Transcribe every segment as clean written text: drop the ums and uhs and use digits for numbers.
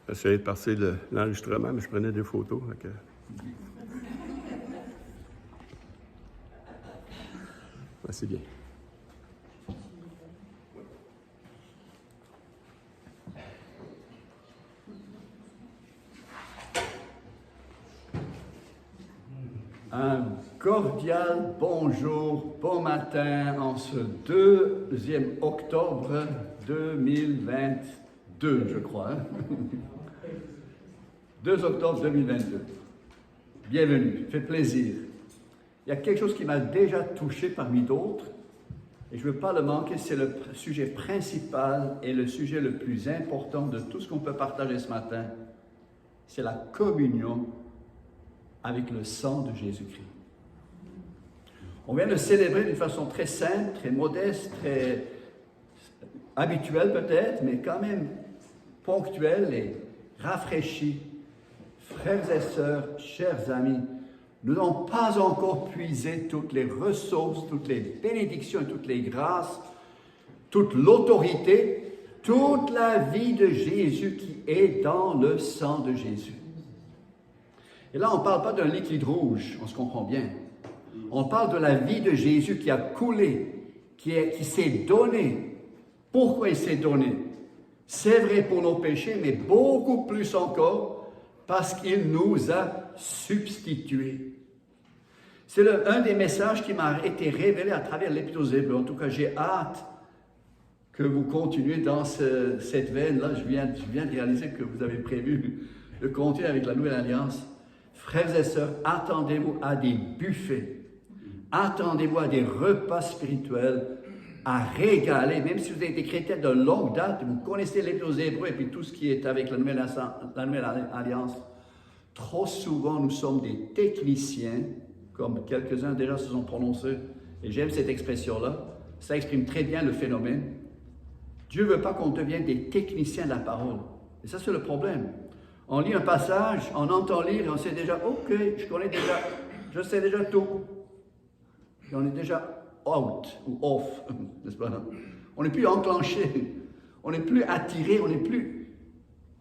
J'essayais de passer l'enregistrement, mais je prenais des photos. Donc, c'est bien. Un cordial bonjour, bon matin en ce 2e octobre 2022, je crois. 2 octobre 2022. Bienvenue, fait plaisir. Il y a quelque chose qui m'a déjà touché parmi d'autres, et je ne veux pas le manquer, c'est le sujet principal et le sujet le plus important de tout ce qu'on peut partager ce matin. C'est la communion avec le sang de Jésus-Christ. On vient de célébrer d'une façon très simple, très modeste, très habituelle peut-être, mais quand même ponctuelle et rafraîchie. Frères et sœurs, chers amis, nous n'avons pas encore puisé toutes les ressources, toutes les bénédictions et toutes les grâces, toute l'autorité, toute la vie de Jésus qui est dans le sang de Jésus. Et là, on ne parle pas d'un liquide rouge, on se comprend bien. On parle de la vie de Jésus qui a coulé, qui s'est donné. Pourquoi il s'est donné? C'est vrai pour nos péchés, mais beaucoup plus encore parce qu'il nous a substitués. C'est un des messages qui m'a été révélé à travers l'Épître aux Hébreux. En tout cas, j'ai hâte que vous continuez dans cette veine-là. Je viens de réaliser que vous avez prévu de continuer avec la Nouvelle Alliance. Frères et sœurs, attendez-vous à des buffets, attendez-vous à des repas spirituels, à régaler, même si vous êtes des chrétiens de longue date, vous connaissez l'Épître aux Hébreux et puis tout ce qui est avec la Nouvelle Alliance. Trop souvent, nous sommes des techniciens, comme quelques-uns déjà se sont prononcés, et j'aime cette expression-là, ça exprime très bien le phénomène. Dieu ne veut pas qu'on devienne des techniciens de la parole, et ça c'est le problème. On lit un passage, on entend lire et on sait déjà, ok, je sais déjà tout. Et on est déjà out ou off, n'est-ce pas? On n'est plus enclenché, on n'est plus attiré, on n'est plus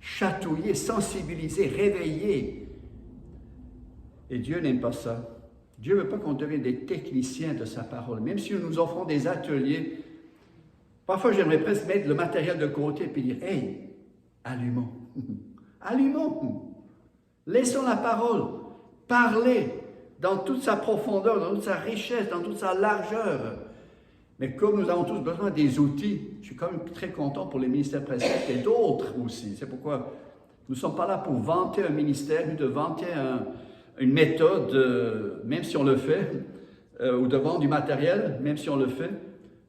chatouillé, sensibilisé, réveillé. Et Dieu n'aime pas ça. Dieu ne veut pas qu'on devienne des techniciens de sa parole. Même si nous offrons des ateliers, parfois j'aimerais presque mettre le matériel de côté et puis dire, hey, allumons. Allumons, laissons la parole parler dans toute sa profondeur, dans toute sa richesse, dans toute sa largeur. Mais comme nous avons tous besoin des outils, je suis quand même très content pour les ministères presbytères et d'autres aussi. C'est pourquoi nous ne sommes pas là pour vanter un ministère, ni de vanter une méthode, même si on le fait, ou de vendre du matériel, même si on le fait.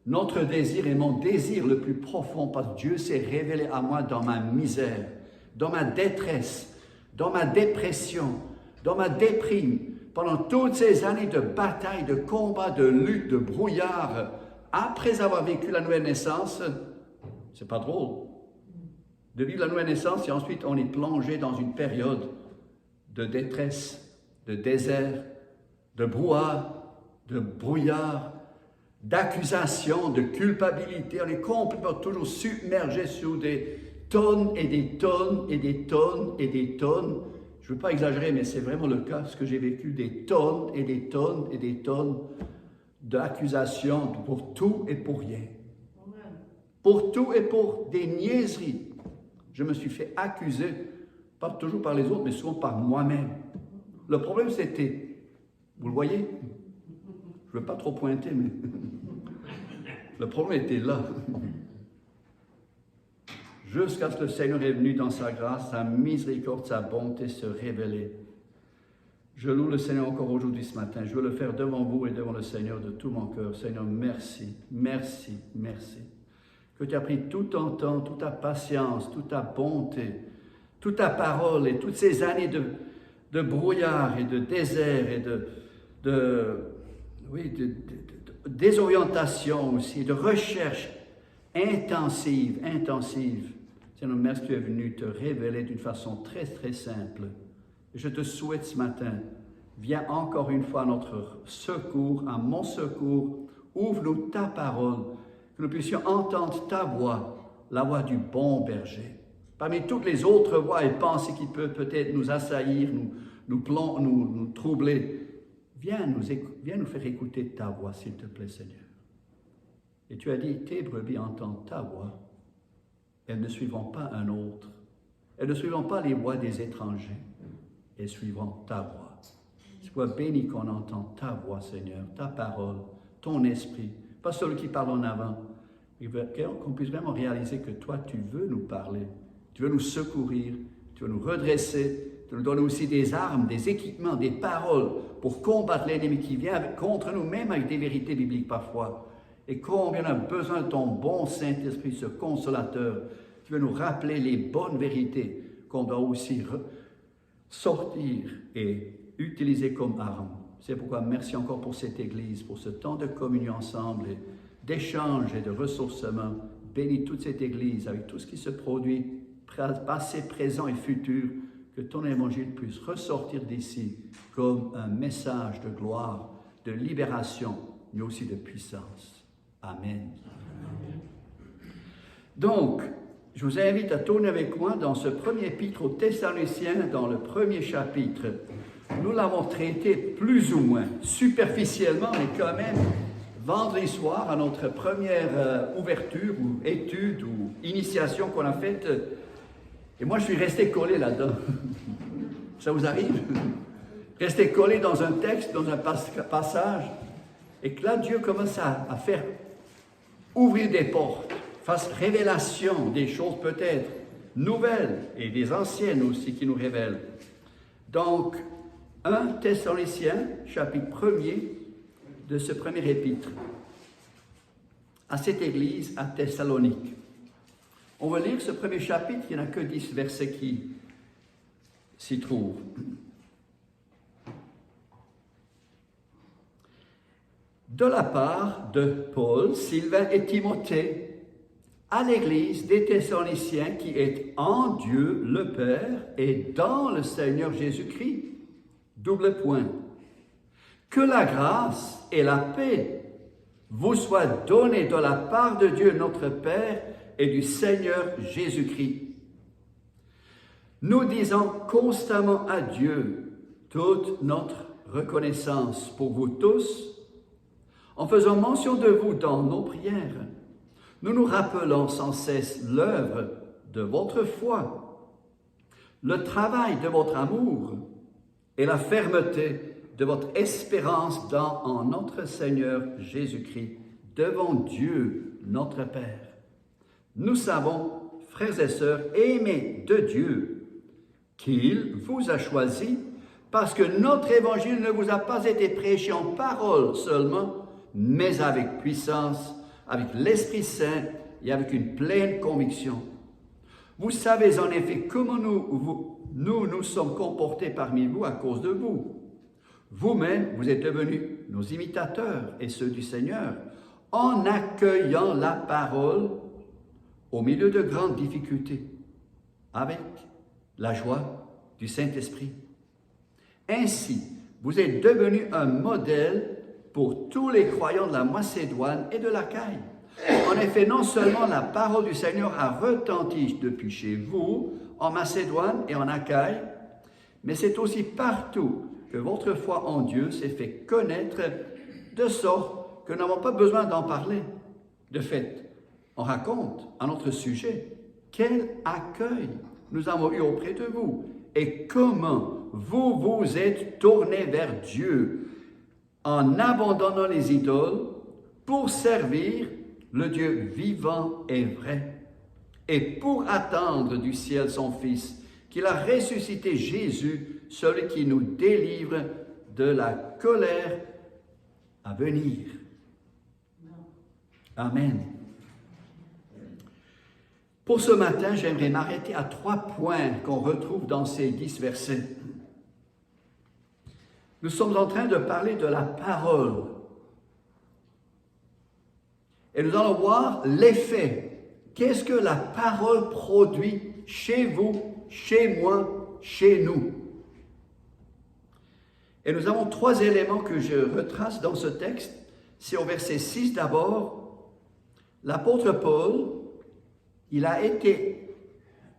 Notre désir est mon désir le plus profond, parce que Dieu s'est révélé à moi dans ma misère, dans ma détresse, dans ma dépression, dans ma déprime, pendant toutes ces années de bataille, de combat, de lutte, de brouillard, après avoir vécu la nouvelle naissance, c'est pas drôle de vivre la nouvelle naissance et ensuite on est plongé dans une période de détresse, de désert, de brouhaha, de brouillard, d'accusation, de culpabilité. On est complètement toujours submergé sous des tonnes et des tonnes et des tonnes et des tonnes. Je ne veux pas exagérer, mais c'est vraiment le cas, ce que j'ai vécu, des tonnes et des tonnes et des tonnes d'accusations pour tout et pour rien. Pour tout et pour des niaiseries. Je me suis fait accuser, pas toujours par les autres, mais souvent par moi-même. Le problème c'était, vous le voyez, je ne veux pas trop pointer, mais le problème était là. Jusqu'à ce que le Seigneur est venu dans sa grâce, sa miséricorde, sa bonté se révéler. Je loue le Seigneur encore aujourd'hui, ce matin. Je veux le faire devant vous et devant le Seigneur de tout mon cœur. Seigneur, merci, merci, merci. Que tu as pris tout ton temps, toute ta patience, toute ta bonté, toute ta parole et toutes ces années de brouillard et de désert et de désorientation aussi, de recherche intensive. Seigneur, merci que tu es venu te révéler d'une façon très, très simple. Et je te souhaite ce matin, viens encore une fois à notre secours, à mon secours, ouvre-nous ta parole, que nous puissions entendre ta voix, la voix du bon berger. parmi toutes les autres voix et pensées qui peuvent peut-être nous assaillir, nous troubler, viens nous faire écouter ta voix, s'il te plaît, Seigneur. Et tu as dit, tes brebis entendent ta voix, elles ne suivront pas un autre, elles ne suivront pas les voix des étrangers, elles suivront ta voix. Sois béni qu'on entende ta voix, Seigneur, ta parole, ton esprit, pas celui qui parle en avant, mais qu'on puisse vraiment réaliser que toi, tu veux nous parler, tu veux nous secourir, tu veux nous redresser, tu nous donnes aussi des armes, des équipements, des paroles pour combattre l'ennemi qui vient contre nous, même avec des vérités bibliques parfois. Et combien on a besoin de ton bon Saint-Esprit, ce consolateur, qui veut nous rappeler les bonnes vérités qu'on doit aussi sortir et utiliser comme arme. C'est pourquoi merci encore pour cette Église, pour ce temps de communion ensemble, et d'échange et de ressourcement. Bénis toute cette Église avec tout ce qui se produit, passé, présent et futur, que ton évangile puisse ressortir d'ici comme un message de gloire, de libération, mais aussi de puissance. Amen. Donc, je vous invite à tourner avec moi dans ce premier épître aux Thessaloniciens, dans le premier chapitre. Nous l'avons traité plus ou moins superficiellement, mais quand même, vendredi soir, à notre première ouverture ou étude ou initiation qu'on a faite, et moi je suis resté collé là-dedans. Ça vous arrive? Rester collé dans un texte, dans un passage, et que là Dieu commence à faire ouvrir des portes, fasse révélation des choses peut-être nouvelles et des anciennes aussi qui nous révèlent. Donc, 1 Thessaloniciens, chapitre 1er de ce premier épître, à cette église à Thessalonique. On va lire ce premier chapitre, il n'y en a que 10 versets qui s'y trouvent. De la part de Paul, Sylvain et Timothée, à l'église des Thessaloniciens qui est en Dieu le Père et dans le Seigneur Jésus-Christ. Double point. Que la grâce et la paix vous soient données de la part de Dieu notre Père et du Seigneur Jésus-Christ. Nous disons constamment à Dieu toute notre reconnaissance pour vous tous, en faisant mention de vous dans nos prières. Nous nous rappelons sans cesse l'œuvre de votre foi, le travail de votre amour et la fermeté de votre espérance en notre Seigneur Jésus-Christ, devant Dieu, notre Père. Nous savons, frères et sœurs, aimés de Dieu, qu'il vous a choisis, parce que notre évangile ne vous a pas été prêché en parole seulement, mais avec puissance, avec l'Esprit Saint et avec une pleine conviction. Vous savez en effet comment nous sommes comportés parmi vous à cause de vous. Vous-même, vous êtes devenus nos imitateurs et ceux du Seigneur, en accueillant la parole au milieu de grandes difficultés, avec la joie du Saint-Esprit. Ainsi, vous êtes devenus un modèle pour tous les croyants de la Macédoine et de l'Achaïe. En effet, non seulement la parole du Seigneur a retenti depuis chez vous, en Macédoine et en Achaïe, mais c'est aussi partout que votre foi en Dieu s'est fait connaître, de sorte que nous n'avons pas besoin d'en parler. De fait, on raconte à notre sujet quel accueil nous avons eu auprès de vous et comment vous vous êtes tournés vers Dieu en abandonnant les idoles pour servir le Dieu vivant et vrai, et pour attendre du ciel son Fils, qu'il a ressuscité Jésus, celui qui nous délivre de la colère à venir. Amen. Pour ce matin, j'aimerais m'arrêter à 3 points qu'on retrouve dans ces 10 versets. Nous sommes en train de parler de la parole. Et nous allons voir l'effet. Qu'est-ce que la parole produit chez vous, chez moi, chez nous? Et nous avons 3 éléments que je retrace dans ce texte. C'est au verset 6 d'abord. L'apôtre Paul, il a été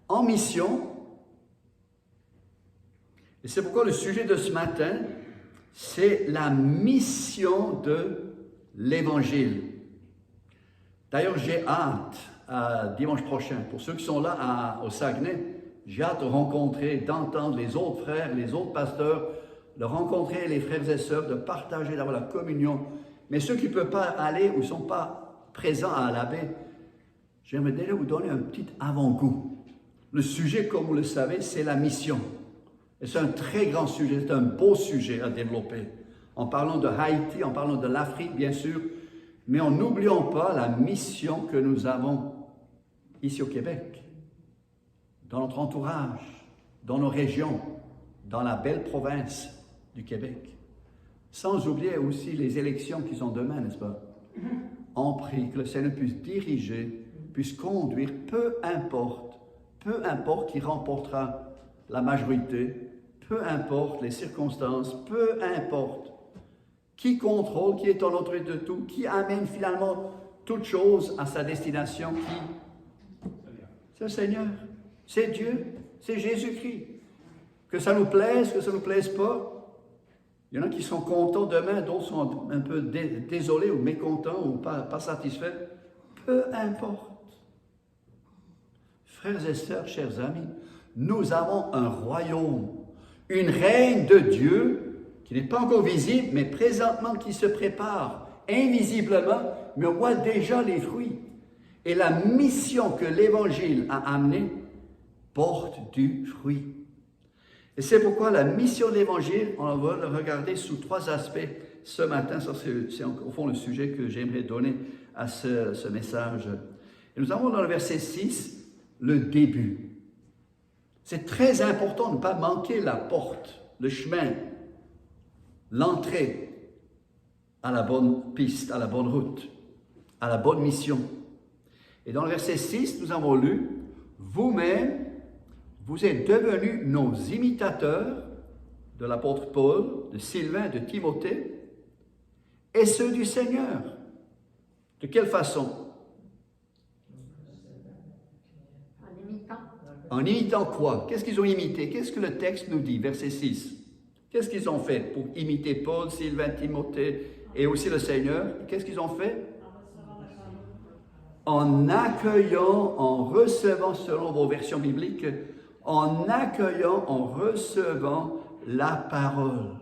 en mission. Et c'est pourquoi le sujet de ce matin, c'est la mission de l'Évangile. D'ailleurs, j'ai hâte, dimanche prochain, pour ceux qui sont là au Saguenay, j'ai hâte de rencontrer, d'entendre les autres frères, les autres pasteurs, de rencontrer les frères et sœurs, de partager, d'avoir la communion. Mais ceux qui ne peuvent pas aller ou ne sont pas présents à la baie, j'aimerais déjà vous donner un petit avant-goût. Le sujet, comme vous le savez, c'est la mission. Et c'est un très grand sujet, c'est un beau sujet à développer. En parlant de Haïti, en parlant de l'Afrique, bien sûr, mais en n'oubliant pas la mission que nous avons ici au Québec, dans notre entourage, dans nos régions, dans la belle province du Québec. Sans oublier aussi les élections qui sont demain, n'est-ce pas? On prie que le Seigneur puisse diriger, puisse conduire, peu importe qui remportera la majorité, peu importe les circonstances, peu importe qui contrôle, qui est en autorité de tout, qui amène finalement toute chose à sa destination, c'est le Seigneur, c'est Dieu, c'est Jésus-Christ. Que ça nous plaise, que ça ne nous plaise pas, il y en a qui sont contents demain, d'autres sont un peu désolés ou mécontents ou pas satisfaits, peu importe. Frères et sœurs, chers amis, nous avons un royaume, une règne de Dieu qui n'est pas encore visible, mais présentement qui se prépare invisiblement, mais on voit déjà les fruits. Et la mission que l'Évangile a amenée porte du fruit. Et c'est pourquoi la mission de l'Évangile, on va le regarder sous 3 aspects ce matin. Ça, c'est au fond le sujet que j'aimerais donner à ce message. Et nous avons dans le verset 6 le début. C'est très important de ne pas manquer la porte, le chemin, l'entrée à la bonne piste, à la bonne route, à la bonne mission. Et dans le verset 6, nous avons lu « Vous-même, vous êtes devenus nos imitateurs, de l'apôtre Paul, de Sylvain, de Timothée, et ceux du Seigneur. » De quelle façon? En imitant quoi? Qu'est-ce qu'ils ont imité? Qu'est-ce que le texte nous dit? Verset 6. Qu'est-ce qu'ils ont fait pour imiter Paul, Sylvain, Timothée et aussi le Seigneur? Qu'est-ce qu'ils ont fait? En accueillant, en recevant, selon vos versions bibliques, en accueillant, en recevant la parole.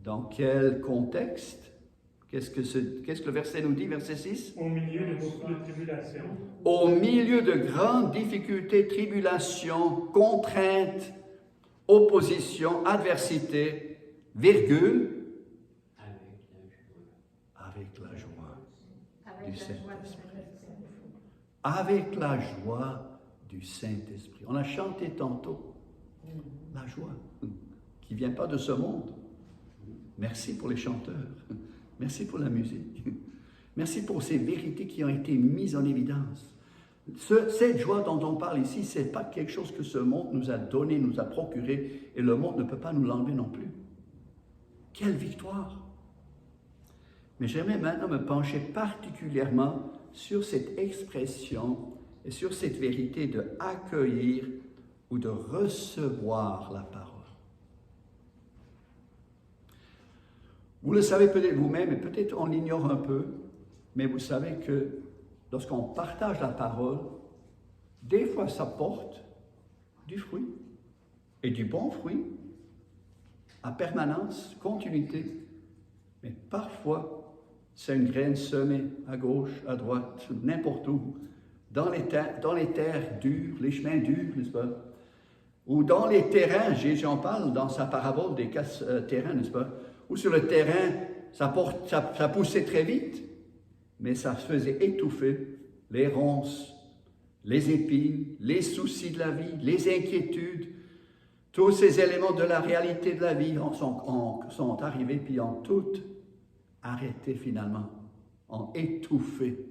Dans quel contexte? Qu'est-ce que le verset nous dit, verset 6? Au milieu de beaucoup de tribulations. Au milieu de grandes difficultés, tribulations, contraintes, opposition, adversité, virgule, avec la joie du Saint-Esprit. Avec la joie du Saint-Esprit. On a chanté tantôt la joie qui ne vient pas de ce monde. Merci pour les chanteurs. Merci pour la musique. Merci pour ces vérités qui ont été mises en évidence. Cette joie dont on parle ici, ce n'est pas quelque chose que ce monde nous a donné, nous a procuré, et le monde ne peut pas nous l'enlever non plus. Quelle victoire! Mais j'aimerais maintenant me pencher particulièrement sur cette expression et sur cette vérité de accueillir ou de recevoir la parole. Vous le savez peut-être vous-même, et peut-être on l'ignore un peu, mais vous savez que lorsqu'on partage la parole, des fois ça porte du fruit, et du bon fruit, à permanence, continuité, mais parfois c'est une graine semée à gauche, à droite, n'importe où, dans les terres dures, les chemins durs, n'est-ce pas? Ou dans les terrains, Jésus en parle dans sa parabole des 4 terrains, n'est-ce pas? Ou sur le terrain, ça poussait très vite, mais ça faisait étouffer les ronces, les épines, les soucis de la vie, les inquiétudes. Tous ces éléments de la réalité de la vie sont arrivés, puis ont tout arrêté finalement, ont étouffé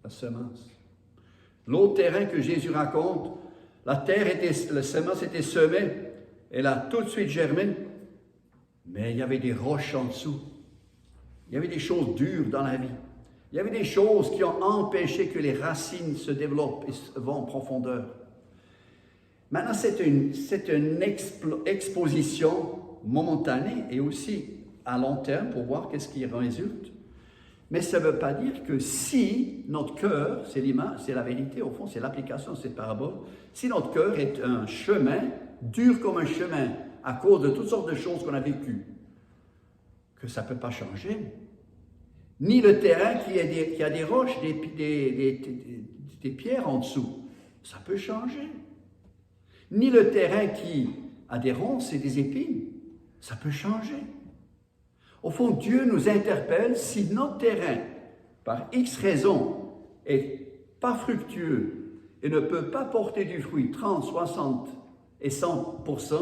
la semence. L'autre terrain que Jésus raconte, la semence était semée, elle a tout de suite germé, mais il y avait des roches en dessous. Il y avait des choses dures dans la vie. Il y avait des choses qui ont empêché que les racines se développent et vont en profondeur. Maintenant, c'est une exposition momentanée et aussi à long terme pour voir qu'est-ce qui résulte. Mais ça ne veut pas dire que si notre cœur, c'est l'image, c'est la vérité au fond, c'est l'application de cette parabole, si notre cœur est un chemin, dur comme un chemin, à cause de toutes sortes de choses qu'on a vécues, que ça ne peut pas changer. Ni le terrain qui a des roches, des pierres en dessous, ça peut changer. Ni le terrain qui a des ronces et des épines, ça peut changer. Au fond, Dieu nous interpelle si notre terrain, par X raison, est pas fructueux et ne peut pas porter du fruit 30, 60 et 100%,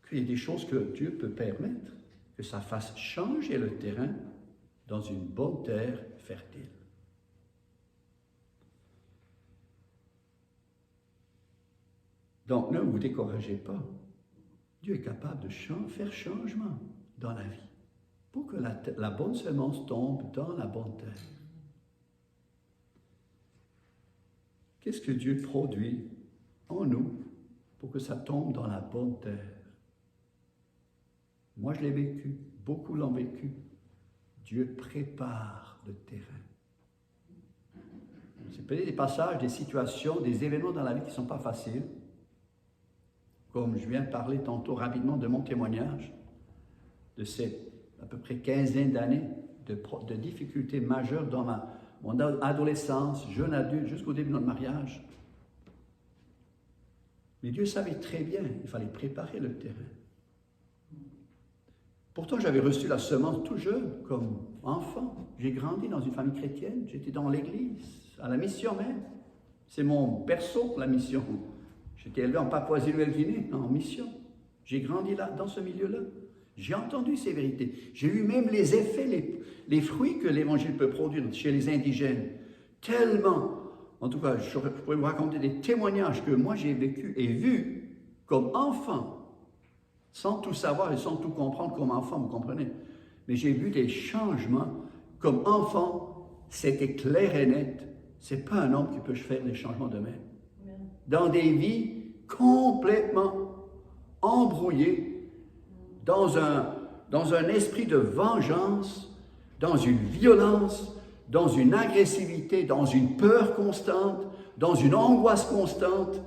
qu'il y a des choses que Dieu peut permettre, que ça fasse changer le terrain dans une bonne terre fertile. Donc, ne vous découragez pas. Dieu est capable de faire changement dans la vie pour que la bonne semence tombe dans la bonne terre. Qu'est-ce que Dieu produit en nous pour que ça tombe dans la bonne terre? Moi, je l'ai vécu. Beaucoup l'ont vécu. Dieu prépare le terrain. C'est peut-être des passages, des situations, des événements dans la vie qui ne sont pas faciles. Comme je viens de parler tantôt rapidement de mon témoignage, de cette à peu près quinzaine d'années de difficultés majeures dans mon adolescence, jeune adulte, jusqu'au début de notre mariage. Mais Dieu savait très bien, il fallait préparer le terrain. Pourtant, j'avais reçu la semence tout jeune, comme enfant. J'ai grandi dans une famille chrétienne, j'étais dans l'église, à la mission même. C'est mon berceau, la mission. J'étais élevé en Papouasie-Nouvelle-Guinée, en mission. J'ai grandi là, dans ce milieu-là. J'ai entendu ces vérités. J'ai eu même les effets, les fruits que l'Évangile peut produire chez les indigènes. Tellement, en tout cas, je pourrais vous raconter des témoignages que moi j'ai vécu et vus comme enfant, sans tout savoir et sans tout comprendre comme enfant, vous comprenez. Mais j'ai vu des changements comme enfant, c'était clair et net. C'est pas un homme qui peut faire des changements de même. Dans des vies complètement embrouillées, dans un esprit de vengeance, dans une violence, dans une agressivité, dans une peur constante, dans une angoisse constante,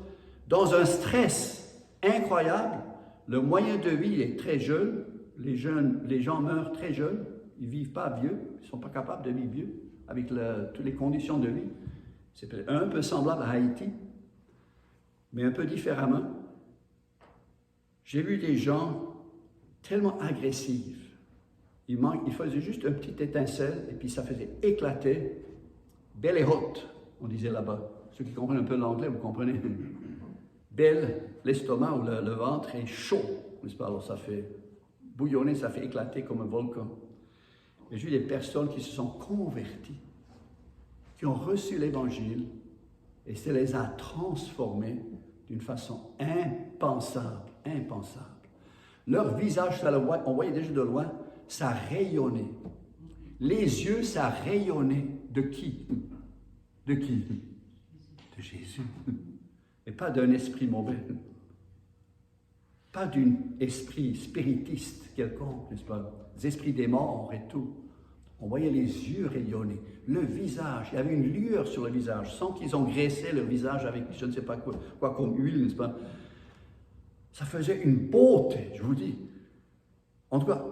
dans un stress incroyable. Le moyen de vie est très jeune. Les gens meurent très jeunes. Ils ne vivent pas vieux. Ils ne sont pas capables de vivre vieux avec toutes les conditions de vie. C'est un peu semblable à Haïti, mais un peu différemment. J'ai vu des gens tellement agressifs. Il faisait juste une petite étincelle et puis ça faisait éclater. Belle et haute, on disait là-bas. Ceux qui comprennent un peu l'anglais, vous comprenez. Belle, l'estomac ou le ventre est chaud, n'est-ce pas? Alors ça fait bouillonner, ça fait éclater comme un volcan. Et j'ai vu des personnes qui se sont converties, qui ont reçu l'Évangile et ça les a transformés d'une façon impensable. Leur visage, on voyait déjà de loin, ça rayonnait. Les yeux, ça rayonnait. De qui? De qui? De Jésus. Et pas d'un esprit mauvais. Pas d'un esprit spiritiste quelconque, n'est-ce pas? Des esprits des morts et tout. On voyait les yeux rayonner, le visage, il y avait une lueur sur le visage, sans qu'ils ont graissé leur visage avec je ne sais pas quoi comme huile, n'est-ce pas? Ça faisait une beauté, je vous dis. En tout cas,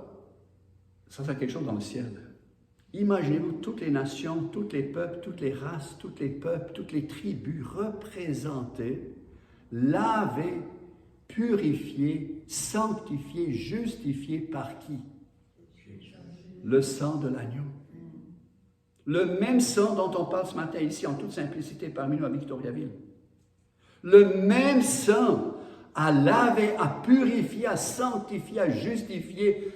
ça c'est quelque chose dans le ciel. Imaginez-vous toutes les nations, tous les peuples, toutes les races, tous les peuples, toutes les tribus représentées, lavées, purifiées, sanctifiées, justifiées par qui? Le sang de l'agneau. Le même sang dont on parle ce matin ici en toute simplicité parmi nous à Victoriaville. Le même sang à laver, à purifier, à sanctifier, à justifier,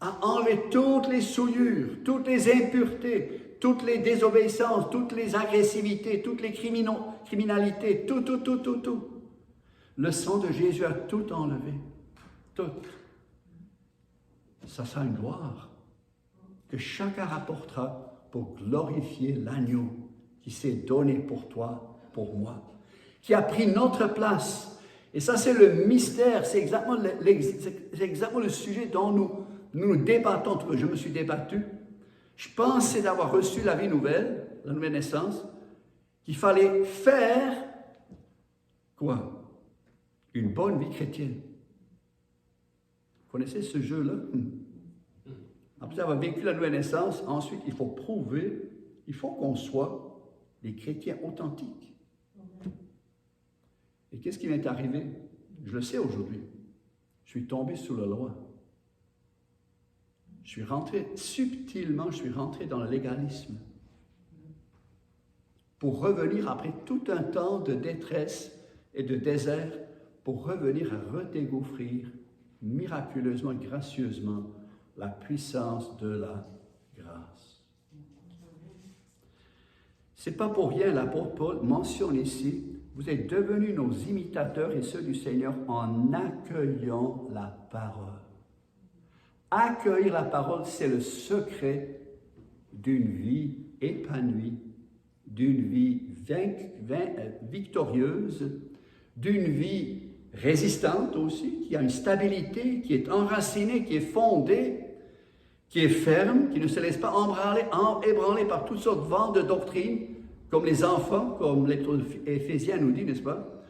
à enlever toutes les souillures, toutes les impuretés, toutes les désobéissances, toutes les agressivités, toutes les criminalités, tout. Le sang de Jésus a tout enlevé. Tout. Ça sent une gloire. que chacun rapportera pour glorifier l'agneau qui s'est donné pour toi, pour moi, qui a pris notre place. Et ça, c'est le mystère, c'est exactement le sujet dont nous débattons. Je me suis débattu. Je pensais d'avoir reçu la vie nouvelle, la nouvelle naissance, qu'il fallait faire quoi? Une bonne vie chrétienne. Vous connaissez ce jeu-là? Après avoir vécu la nouvelle naissance, ensuite, il faut prouver, il faut qu'on soit des chrétiens authentiques. Et qu'est-ce qui m'est arrivé? Je le sais aujourd'hui. Je suis tombé sous la loi. Je suis rentré subtilement, dans le légalisme. Pour revenir après tout un temps de détresse et de désert, pour revenir à redécouvrir miraculeusement, gracieusement, la puissance de la grâce. C'est pas pour rien, l'apôtre Paul mentionne ici, vous êtes devenus nos imitateurs et ceux du Seigneur en accueillant la parole. Accueillir la parole, c'est le secret d'une vie épanouie, d'une vie victorieuse, d'une vie résistante aussi, qui a une stabilité, qui est enracinée, qui est fondée, qui est ferme, qui ne se laisse pas ébranler par toutes sortes de vents de doctrine, comme les enfants, comme l'Épître Éphésiens nous dit, n'est-ce pas?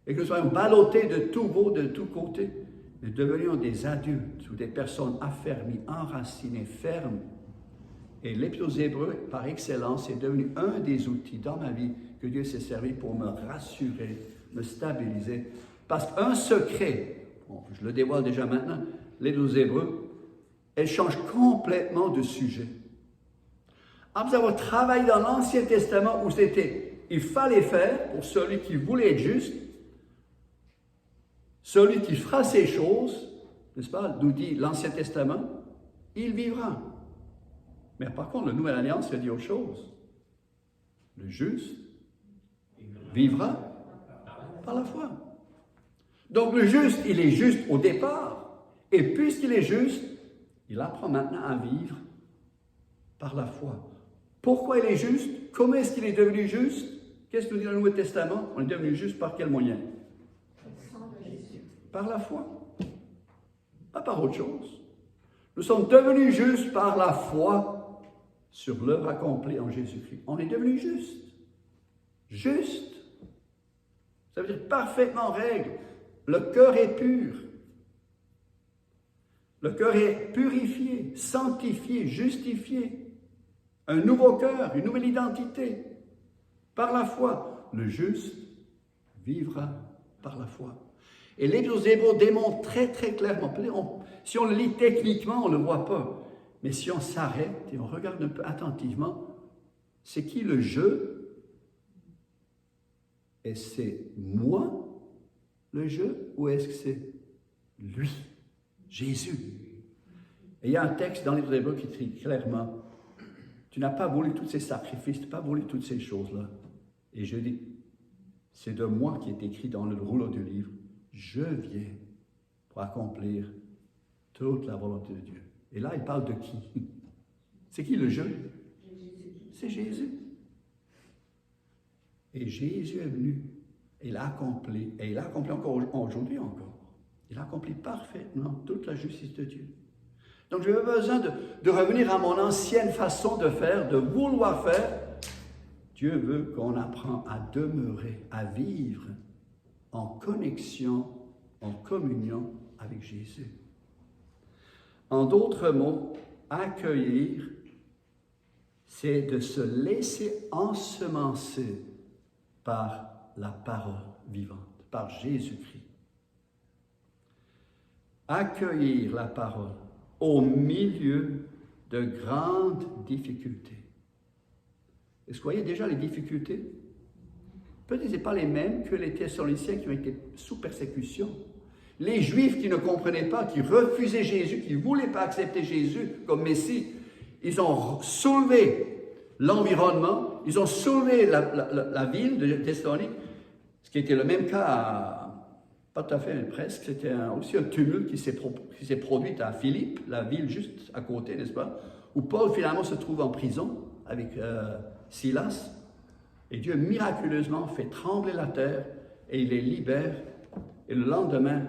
Et que nous soyons ballottés de tous bords, de tous côtés, et devenions des adultes ou des personnes affermies, enracinées, fermes. Et l'Épître aux Hébreux, par excellence, est devenu un des outils dans ma vie que Dieu s'est servi pour me rassurer, me stabiliser. Parce qu'un secret, bon, je le dévoile déjà maintenant, l'Épître aux Hébreux, elle change complètement de sujet. Après avoir travaillé dans l'Ancien Testament où il fallait faire pour celui qui voulait être juste, celui qui fera ces choses, n'est-ce pas, nous dit l'Ancien Testament, il vivra. Mais par contre, la Nouvelle Alliance dit autre chose. Le juste vivra par la foi. Donc le juste, il est juste au départ. Et puisqu'il est juste, il apprend maintenant à vivre par la foi. Pourquoi il est juste? Comment est-ce qu'il est devenu juste? Qu'est-ce que nous dit le Nouveau Testament? On est devenu juste par quel moyen? Par la foi. Pas par autre chose. Nous sommes devenus justes par la foi sur l'œuvre accomplie en Jésus-Christ. On est devenu juste. Juste. Ça veut dire parfaitement en règle. Le cœur est pur. Le cœur est purifié, sanctifié, justifié. Un nouveau cœur, une nouvelle identité. Par la foi, le juste vivra par la foi. Et l'Épître aux Hébreux démontre très très clairement. Si on le lit techniquement, on ne le voit pas. Mais si on s'arrête et on regarde un peu attentivement, c'est qui le je? Est-ce que c'est moi, le je, ou est-ce que c'est lui, Jésus? Et il y a un texte dans l'Épître aux Hébreux qui dit clairement, tu n'as pas voulu tous ces sacrifices, tu n'as pas voulu toutes ces choses-là. Et je dis, c'est de moi qui est écrit dans le rouleau du livre, je viens pour accomplir toute la volonté de Dieu. Et là, il parle de qui? C'est qui le je? C'est Jésus. Et Jésus est venu, et il a accompli encore aujourd'hui encore. Il a accompli parfaitement toute la justice de Dieu. Donc, je n'ai pas besoin de revenir à mon ancienne façon de faire, de vouloir faire. Dieu veut qu'on apprenne à demeurer, à vivre en connexion, en communion avec Jésus. En d'autres mots, accueillir, c'est de se laisser ensemencer par la parole vivante, par Jésus-Christ. Accueillir la parole au milieu de grandes difficultés. Est-ce que vous voyez déjà les difficultés? Peut-être que ce n'est pas les mêmes que les Thessaloniciens qui ont été sous persécution. Les Juifs qui ne comprenaient pas, qui refusaient Jésus, qui ne voulaient pas accepter Jésus comme Messie, ils ont soulevé l'environnement, ils ont soulevé la ville de Thessalonique, ce qui était le même cas pas tout à fait, mais presque. C'était aussi un tumulte qui s'est produit à Philippe, la ville juste à côté, n'est-ce pas, où Paul finalement se trouve en prison avec Silas, et Dieu miraculeusement fait trembler la terre et il les libère. Et le lendemain,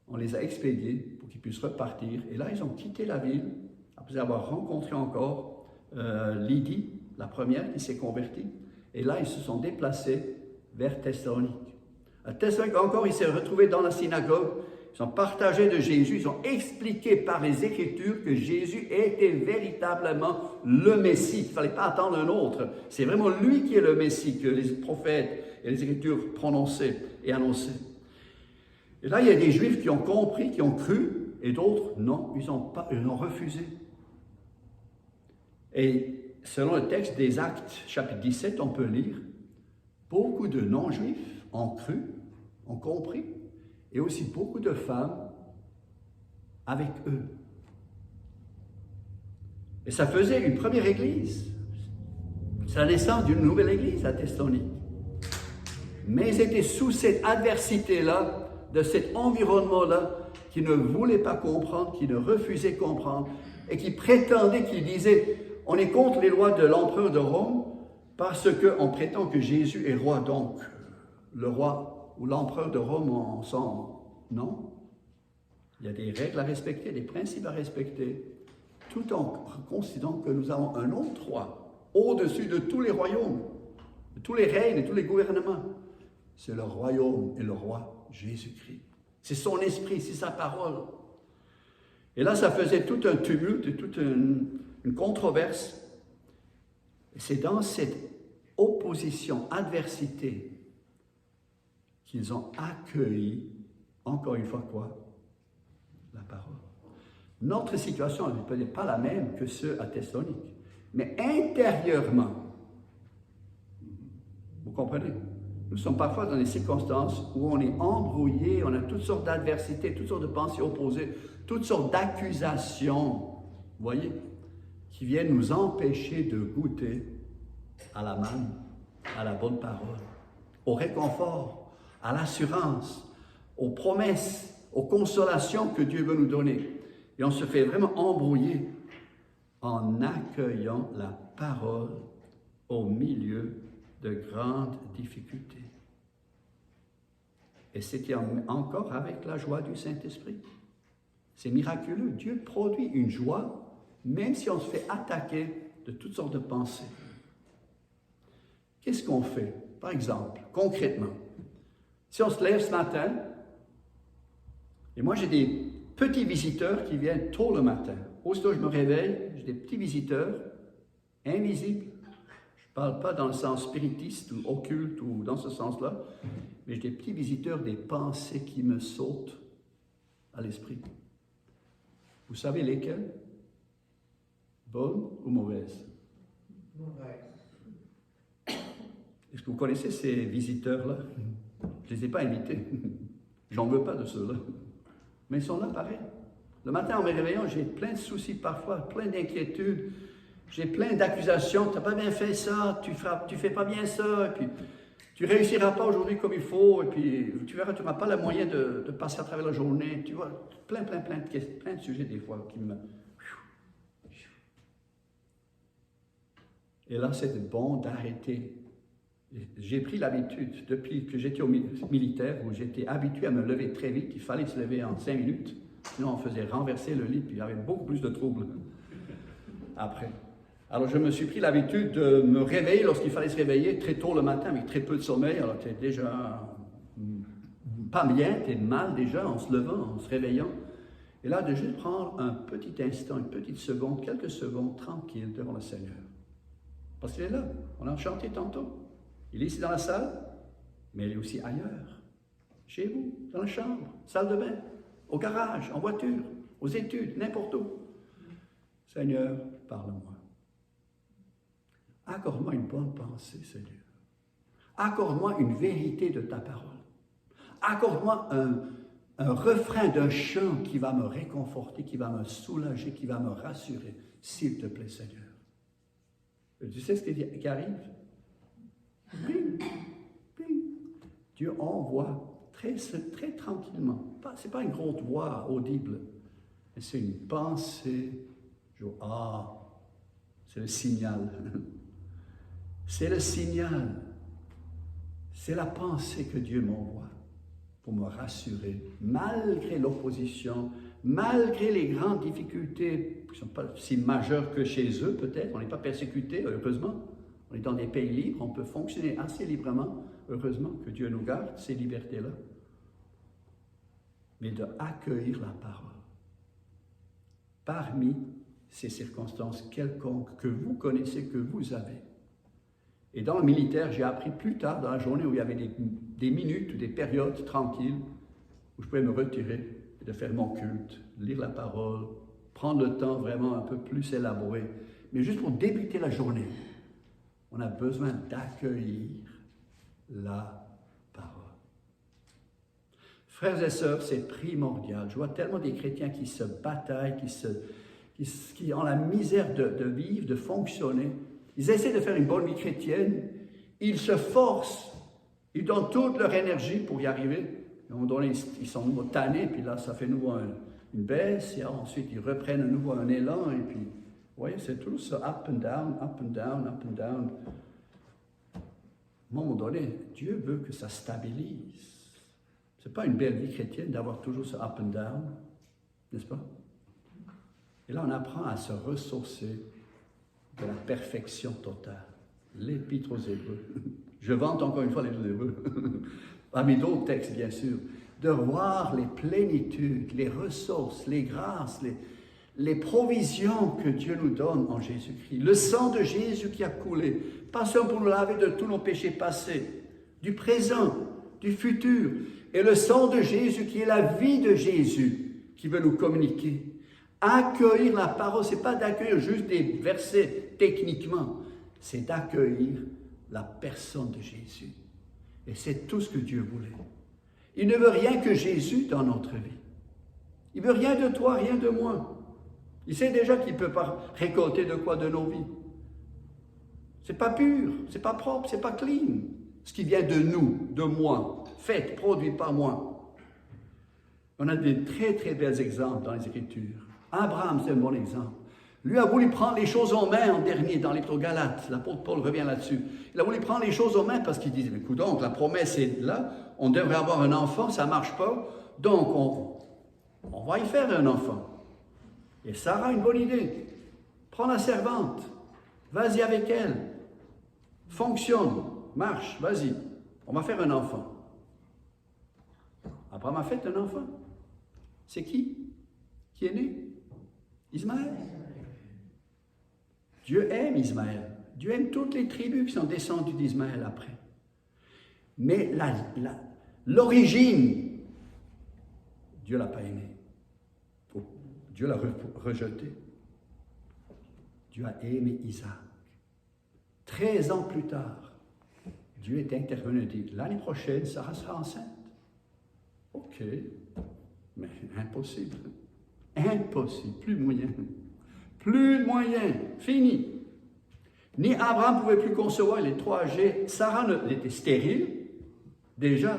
on les a expédiés pour qu'ils puissent repartir. Et là, ils ont quitté la ville, après avoir rencontré encore Lydie, la première qui s'est convertie. Et là, ils se sont déplacés vers Thessalonique. À Thessalonique encore, ils s'est retrouvés dans la synagogue. Ils ont partagé de Jésus, ils ont expliqué par les Écritures que Jésus était véritablement le Messie. Il ne fallait pas attendre un autre. C'est vraiment lui qui est le Messie que les prophètes et les Écritures prononçaient et annonçaient. Et là, il y a des Juifs qui ont compris, qui ont cru, et d'autres, non, ils ont refusé. Et selon le texte des Actes, chapitre 17, on peut lire, beaucoup de non-Juifs ont cru, ont compris, et aussi beaucoup de femmes avec eux. Et ça faisait une première église. C'est la naissance d'une nouvelle église à Thessalonique. Mais ils étaient sous cette adversité-là, de cet environnement-là, qui ne voulait pas comprendre, qui ne refusait comprendre, et qui prétendait, qui disait, on est contre les lois de l'empereur de Rome, parce qu'on prétend que Jésus est roi. Donc, le roi ou l'empereur de Rome ensemble. Non. Il y a des règles à respecter, des principes à respecter, tout en considérant que nous avons un autre roi, au-dessus de tous les royaumes, de tous les règnes et tous les gouvernements. C'est le royaume et le roi Jésus-Christ. C'est son esprit, c'est sa parole. Et là, ça faisait tout un tumulte et toute une controverse. Et c'est dans cette opposition, adversité, qu'ils ont accueilli, encore une fois quoi? La parole. Notre situation n'est peut-être pas la même que ceux à Thessalonique, mais intérieurement, vous comprenez? Nous sommes parfois dans des circonstances où on est embrouillé, on a toutes sortes d'adversités, toutes sortes de pensées opposées, toutes sortes d'accusations, vous voyez, qui viennent nous empêcher de goûter à la manne, à la bonne parole, au réconfort, à l'assurance, aux promesses, aux consolations que Dieu veut nous donner. Et on se fait vraiment embrouiller en accueillant la parole au milieu de grandes difficultés. Et c'était encore avec la joie du Saint-Esprit. C'est miraculeux. Dieu produit une joie, même si on se fait attaquer de toutes sortes de pensées. Qu'est-ce qu'on fait? Par exemple, concrètement, si on se lève ce matin, et moi j'ai des petits visiteurs qui viennent tôt le matin. Aussitôt je me réveille, j'ai des petits visiteurs invisibles. Je ne parle pas dans le sens spiritiste ou occulte ou dans ce sens-là, mais j'ai des petits visiteurs, des pensées qui me sautent à l'esprit. Vous savez lesquelles? Bonnes ou mauvaises? Mauvaises. Est-ce que vous connaissez ces visiteurs-là? Je ne les ai pas invités. J'en veux pas de ceux-là. Mais ils sont là pareil. Le matin, en me réveillant, j'ai plein de soucis parfois, plein d'inquiétudes. J'ai plein d'accusations. Tu n'as pas bien fait ça, tu fais pas bien ça, et puis tu ne réussiras pas aujourd'hui comme il faut, et puis tu verras, tu n'auras pas le moyen de passer à travers la journée. Tu vois, plein de sujets des fois qui me... Et là, c'est bon d'arrêter. J'ai pris l'habitude, depuis que j'étais au militaire, où j'étais habitué à me lever très vite, il fallait se lever en 5 minutes, sinon on faisait renverser le lit, puis il y avait beaucoup plus de troubles après. Alors je me suis pris l'habitude de me réveiller lorsqu'il fallait se réveiller, très tôt le matin, avec très peu de sommeil, alors tu es déjà pas bien, tu es mal déjà en se levant, en se réveillant. Et là, de juste prendre un petit instant, une petite seconde, quelques secondes, tranquille devant le Seigneur. Parce qu'il est là, on a chanté tantôt. Il est ici dans la salle, mais il est aussi ailleurs. Chez vous, dans la chambre, salle de bain, au garage, en voiture, aux études, n'importe où. Seigneur, parle-moi. Accorde-moi une bonne pensée, Seigneur. Accorde-moi une vérité de ta parole. Accorde-moi un refrain d'un chant qui va me réconforter, qui va me soulager, qui va me rassurer. S'il te plaît, Seigneur. Et tu sais ce qui arrive? Ping, ping. Dieu envoie très tranquillement. Ce n'est pas une grosse voix audible, mais c'est une pensée C'est le signal. C'est le signal. C'est la pensée que Dieu m'envoie pour me rassurer, malgré l'opposition, malgré les grandes difficultés qui ne sont pas si majeures que chez eux peut-être. On n'est pas persécuté, heureusement. On est dans des pays libres, on peut fonctionner assez librement, heureusement que Dieu nous garde ces libertés-là. Mais d'accueillir la parole. Parmi ces circonstances quelconques que vous connaissez, que vous avez. Et dans le militaire, j'ai appris plus tard dans la journée où il y avait des minutes, des périodes tranquilles, où je pouvais me retirer et de faire mon culte, lire la parole, prendre le temps vraiment un peu plus élaboré. Mais juste pour débuter la journée, on a besoin d'accueillir la parole. Frères et sœurs, c'est primordial. Je vois tellement des chrétiens qui se bataillent, qui ont la misère de vivre, de fonctionner. Ils essaient de faire une bonne vie chrétienne, ils se forcent, ils donnent toute leur énergie pour y arriver. À un moment donné, ils sont nouveau tannés, puis là, ça fait nouveau une baisse, et ensuite ils reprennent à nouveau un élan, et puis, vous voyez, c'est toujours ça, up and down, up and down, up and down. À un moment donné, Dieu veut que ça stabilise. Ce n'est pas une belle vie chrétienne d'avoir toujours ce up and down, n'est-ce pas? Et là, on apprend à se ressourcer de la perfection totale. L'Épître aux Hébreux. Je vante encore une fois les Hébreux. Parmi d'autres textes, bien sûr. De voir les plénitudes, les ressources, les grâces, les provisions que Dieu nous donne en Jésus-Christ. Le sang de Jésus qui a coulé, pas seulement pour nous laver de tous nos péchés passés, du présent, du futur. Et le sang de Jésus qui est la vie de Jésus, qui veut nous communiquer. Accueillir la parole, ce n'est pas d'accueillir juste des versets techniquement, c'est d'accueillir la personne de Jésus. Et c'est tout ce que Dieu voulait. Il ne veut rien que Jésus dans notre vie. Il ne veut rien de toi, rien de moi. Il sait déjà qu'il ne peut pas récolter de quoi de nos vies. Ce n'est pas pur, ce n'est pas propre, ce n'est pas clean. Ce qui vient de nous, de moi, fait, produit par moi. On a des très très bels exemples dans les Écritures. Abraham, c'est un bon exemple. Lui a voulu prendre les choses en main en dernier dans l'Épître aux Galates. L'apôtre Paul revient là-dessus. Il a voulu prendre les choses en main parce qu'il disait, écoute donc, la promesse est là, on devrait avoir un enfant, ça ne marche pas, donc on va y faire un enfant. Et Sarah a une bonne idée. Prends la servante, vas-y avec elle, fonctionne, marche, vas-y, on va faire un enfant. Abraham a fait un enfant. C'est qui est né? Ismaël. Dieu aime Ismaël. Dieu aime toutes les tribus qui sont descendues d'Ismaël après. Mais l'origine, Dieu ne l'a pas aimé. Dieu l'a rejeté. Dieu a aimé Isaac. 13 ans plus tard, Dieu est intervenu et dit, l'année prochaine, Sarah sera enceinte. Ok, mais impossible. Impossible, plus de moyens. Plus de moyens, fini. Ni Abraham ne pouvait plus concevoir, il est trop âgé. Sarah elle était stérile, déjà,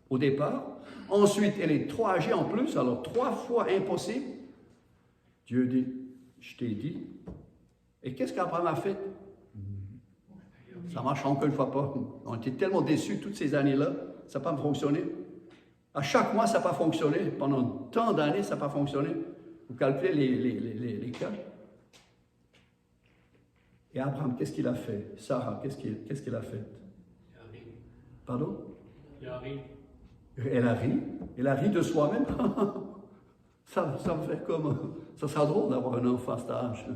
au départ. Ensuite, elle est trop âgée en plus, alors 3 fois impossible. Dieu dit, je t'ai dit. Et qu'est-ce qu'Abraham a fait? Ça ne marche encore une fois pas. On était tellement déçus toutes ces années-là, ça n'a pas fonctionné. À chaque mois, ça n'a pas fonctionné. Pendant tant d'années, ça n'a pas fonctionné. Vous calculez les cas. Et Abraham, qu'est-ce qu'il a fait? Sarah, qu'est-ce qu'elle a fait? Pardon? Elle a ri. Elle a ri de soi-même. ça me fait comme... Ça sera drôle d'avoir un enfant à cet âge.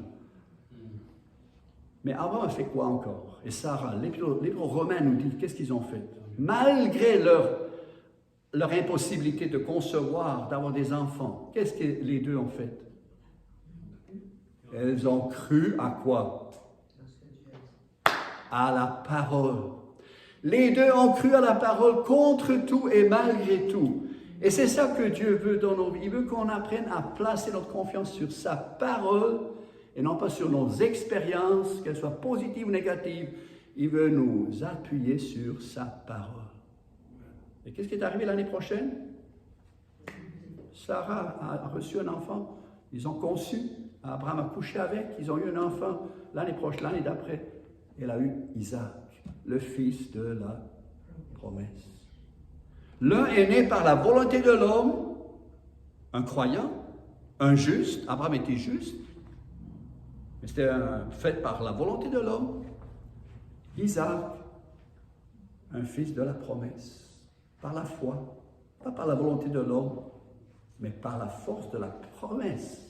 Mais Abraham a fait quoi encore? Et Sarah, l'Épître aux Romains nous dit, qu'est-ce qu'ils ont fait? Malgré leur impossibilité de concevoir, d'avoir des enfants, qu'est-ce que les deux ont fait? Elles ont cru à quoi? À la parole. Les deux ont cru à la parole contre tout et malgré tout. Et c'est ça que Dieu veut dans nos vies. Il veut qu'on apprenne à placer notre confiance sur sa parole et non pas sur nos expériences, qu'elles soient positives ou négatives. Il veut nous appuyer sur sa parole. Et qu'est-ce qui est arrivé l'année prochaine? Sarah a reçu un enfant. Ils ont conçu Abraham a couché avec, ils ont eu un enfant l'année prochaine, l'année d'après. Elle a eu Isaac, le fils de la promesse. L'un est né par la volonté de l'homme, un croyant, un juste. Abraham était juste, mais c'était fait par la volonté de l'homme. Isaac, un fils de la promesse, par la foi, pas par la volonté de l'homme, mais par la force de la promesse.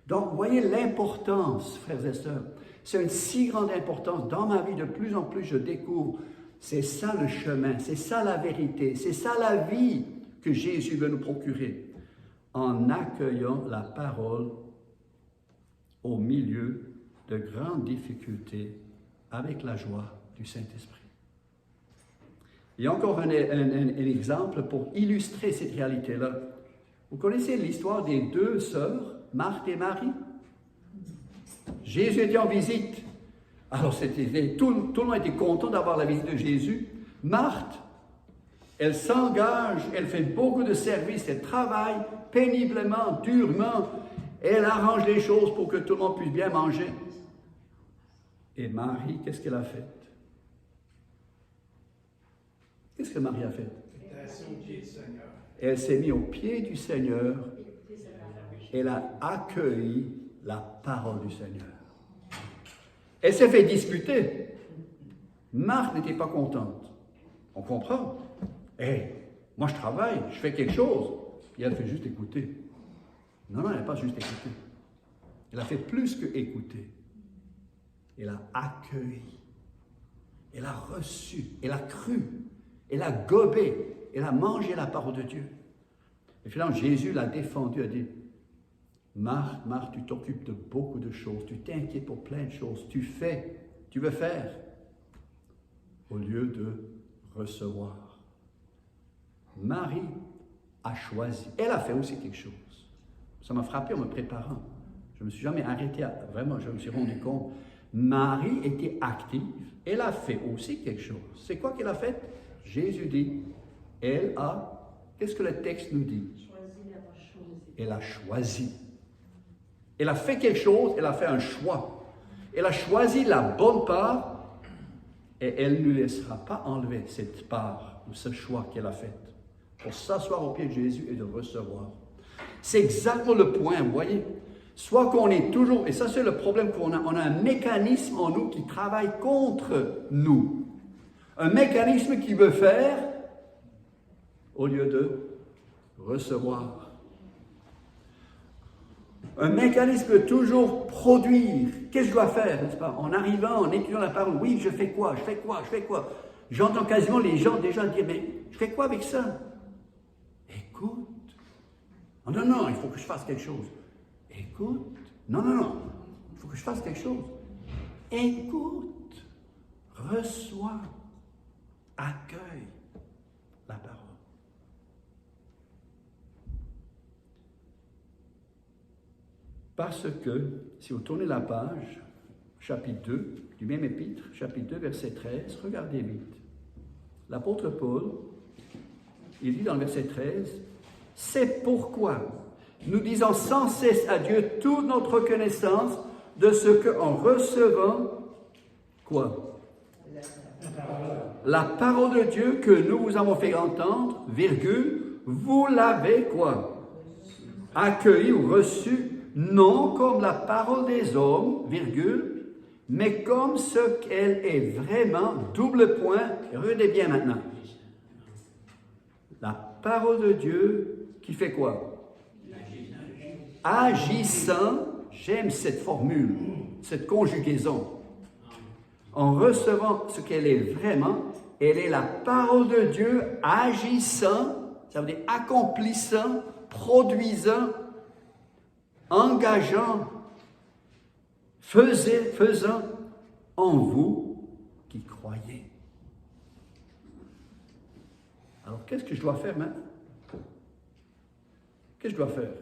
Donc, vous voyez l'importance, frères et sœurs. C'est une si grande importance. Dans ma vie, de plus en plus, je découvre, c'est ça le chemin, c'est ça la vérité, c'est ça la vie que Jésus veut nous procurer, en accueillant la parole au milieu de grandes difficultés, avec la joie du Saint-Esprit. Il y a encore un exemple pour illustrer cette réalité-là. Vous connaissez l'histoire des deux sœurs, Marthe et Marie? Jésus était en visite. Alors, tout le monde était content d'avoir la visite de Jésus. Marthe, elle s'engage, elle fait beaucoup de services, elle travaille péniblement, durement. Elle arrange les choses pour que tout le monde puisse bien manger. Et Marie, qu'est-ce qu'elle a fait? Qu'est-ce que Marie a fait? Elle s'est mise au pied du Seigneur. Elle a accueilli la parole du Seigneur. Elle s'est fait disputer. Marthe n'était pas contente. On comprend? Moi je travaille, je fais quelque chose. Puis elle fait juste écouter. Non, elle n'a pas juste écouté. Elle a fait plus que écouter. Elle a accueilli. Elle a reçu. Elle a cru. Elle a gobé. Elle a mangé la parole de Dieu. Et finalement, Jésus l'a défendue, a dit, Marthe, Marthe, tu t'occupes de beaucoup de choses, tu t'inquiètes pour plein de choses, tu veux faire, au lieu de recevoir. Marie a choisi. Elle a fait aussi quelque chose. Ça m'a frappé en me préparant. Je ne me suis jamais arrêté, vraiment, je me suis rendu compte. Marie était active. Elle a fait aussi quelque chose. C'est quoi qu'elle a fait? Jésus dit, elle a, qu'est-ce que le texte nous dit? Elle a choisi. Elle a fait quelque chose, elle a fait un choix. Elle a choisi la bonne part et elle ne laissera pas enlever cette part ou ce choix qu'elle a fait pour s'asseoir au pied de Jésus et de recevoir. C'est exactement le point, vous voyez. Soit qu'on est toujours, et ça c'est le problème qu'on a, on a un mécanisme en nous qui travaille contre nous. Un mécanisme qui veut faire au lieu de recevoir. Un mécanisme veut toujours produire. Qu'est-ce que je dois faire, n'est-ce pas? En arrivant, en étudiant la parole, oui, je fais quoi? J'entends quasiment les gens déjà dire, mais je fais quoi avec ça? Écoute. Oh, non, il faut que je fasse quelque chose. Écoute. Non, il faut que je fasse quelque chose. Écoute. Reçois. Accueille la parole. Parce que, si vous tournez la page, chapitre 2, du même épître, chapitre 2, verset 13, regardez vite. L'apôtre Paul, il dit dans le verset 13, « C'est pourquoi nous disons sans cesse à Dieu toute notre reconnaissance de ce qu'en recevant, quoi? La parole de Dieu que nous vous avons fait entendre, virgule, vous l'avez quoi? Accueilli ou reçu, non comme la parole des hommes, virgule, mais comme ce qu'elle est vraiment, double point, regardez bien maintenant. La parole de Dieu qui fait quoi? Agissant, j'aime cette formule, cette conjugaison. En recevant ce qu'elle est vraiment, elle est la parole de Dieu agissant, ça veut dire accomplissant, produisant, engageant, faisant en vous qui croyez. Alors, qu'est-ce que je dois faire maintenant? Qu'est-ce que je dois faire?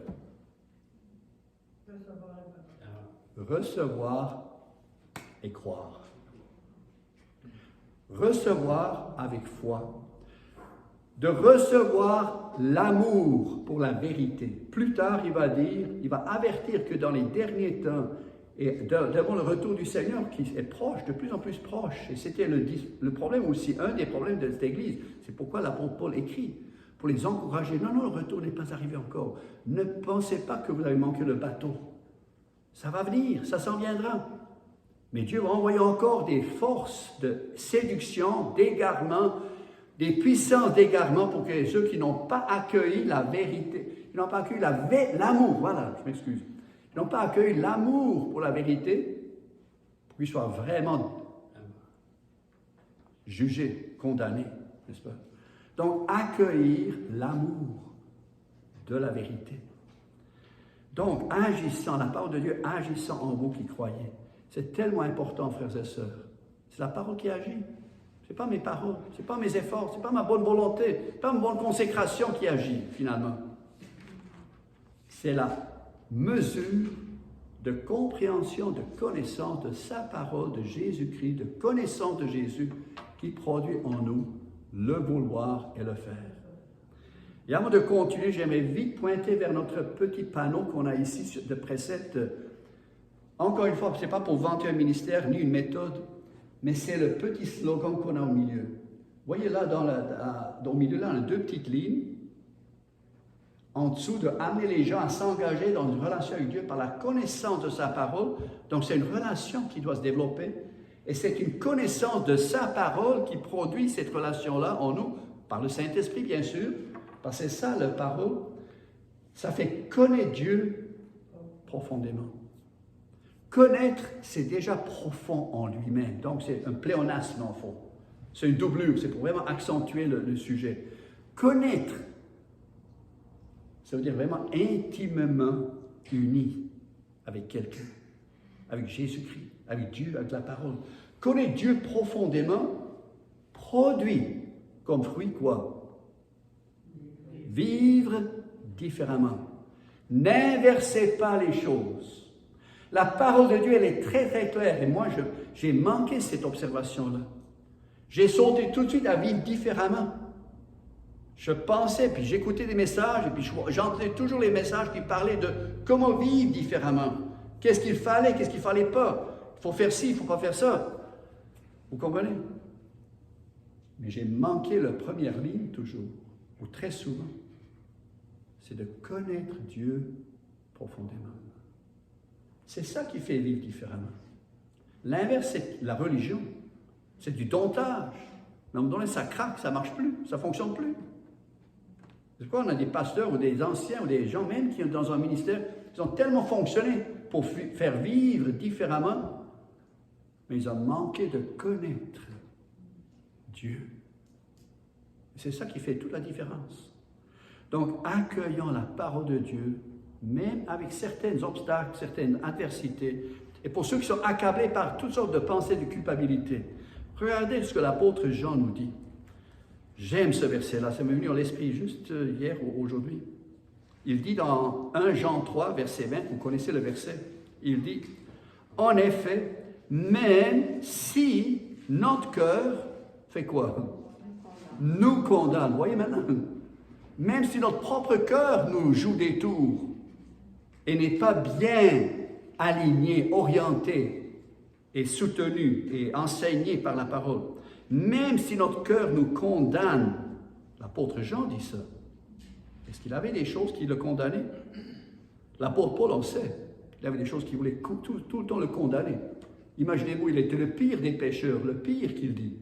Recevoir et croire. Recevoir avec foi. de recevoir l'amour pour la vérité. Plus tard, il va avertir que dans les derniers temps, et devant le retour du Seigneur qui est proche, de plus en plus proche, et c'était le problème aussi, un des problèmes de cette Église, c'est pourquoi l'apôtre Paul écrit, pour les encourager. Non, le retour n'est pas arrivé encore. Ne pensez pas que vous avez manqué le bateau. Ça va venir, ça s'en viendra. Mais Dieu va envoyer encore des forces de séduction, d'égarement, des puissances d'égarement pour que ceux qui n'ont pas accueilli la vérité, qui n'ont pas accueilli l'amour, voilà, je m'excuse, qui n'ont pas accueilli l'amour pour la vérité, pour qu'ils soient vraiment jugés, condamnés, n'est-ce pas? Donc, accueillir l'amour de la vérité. Donc, agissant, la parole de Dieu agissant en vous qui croyez. C'est tellement important, frères et sœurs. C'est la parole qui agit. Ce n'est pas mes paroles, ce n'est pas mes efforts, ce n'est pas ma bonne volonté, ce n'est pas ma bonne consécration qui agit, finalement. C'est la mesure de compréhension, de connaissance de sa parole, de Jésus-Christ, de connaissance de Jésus, qui produit en nous le vouloir et le faire. Et avant de continuer, j'aimerais vite pointer vers notre petit panneau qu'on a ici de préceptes. Encore une fois, ce n'est pas pour vanter un ministère ni une méthode, mais c'est le petit slogan qu'on a au milieu. Vous voyez là, dans le milieu, là, on a deux petites lignes. En dessous, de amener les gens à s'engager dans une relation avec Dieu par la connaissance de sa parole. Donc, c'est une relation qui doit se développer. Et c'est une connaissance de sa parole qui produit cette relation-là en nous, par le Saint-Esprit, bien sûr. Parce que c'est ça, la parole. Ça fait connaître Dieu profondément. Connaître, c'est déjà profond en lui-même. Donc, c'est un pléonasme, en fond. C'est une doublure, c'est pour vraiment accentuer le sujet. Connaître, ça veut dire vraiment intimement uni avec quelqu'un, avec Jésus-Christ, avec Dieu, avec la parole. Connaître Dieu profondément produit comme fruit quoi? Vivre différemment. N'inversez pas les choses. La parole de Dieu, elle est très très claire. Et moi, j'ai manqué cette observation-là. J'ai sauté tout de suite à vivre différemment. Je pensais, puis j'écoutais des messages, et puis j'entendais toujours les messages qui parlaient de comment vivre différemment. Qu'est-ce qu'il fallait, qu'est-ce qu'il ne fallait pas. Il faut faire ci, il ne faut pas faire ça. Vous comprenez? Mais j'ai manqué la première ligne toujours, ou très souvent. C'est de connaître Dieu profondément. C'est ça qui fait vivre différemment. L'inverse, c'est la religion. C'est du domptage. Mais à un moment donné, ça craque, ça ne marche plus, ça ne fonctionne plus. C'est pourquoi on a des pasteurs ou des anciens ou des gens même qui sont dans un ministère, qui ont tellement fonctionné pour faire vivre différemment, mais ils ont manqué de connaître Dieu. C'est ça qui fait toute la différence. Donc, accueillons la parole de Dieu, même avec certains obstacles, certaines adversités, et pour ceux qui sont accablés par toutes sortes de pensées de culpabilité. Regardez ce que l'apôtre Jean nous dit. J'aime ce verset-là, ça m'est venu à l'esprit juste hier ou aujourd'hui. Il dit dans 1 Jean 3, verset 20, vous connaissez le verset, il dit, « En effet, même si notre cœur fait quoi? Nous condamne. » Vous voyez maintenant? Même si notre propre cœur nous joue des tours et n'est pas bien aligné, orienté et soutenu et enseigné par la parole, même si notre cœur nous condamne, l'apôtre Jean dit ça. Est-ce qu'il avait des choses qui le condamnaient? L'apôtre Paul, on sait, il avait des choses qui voulaient tout le temps le condamner. Imaginez-vous, il était le pire des pécheurs, le pire qu'il dit.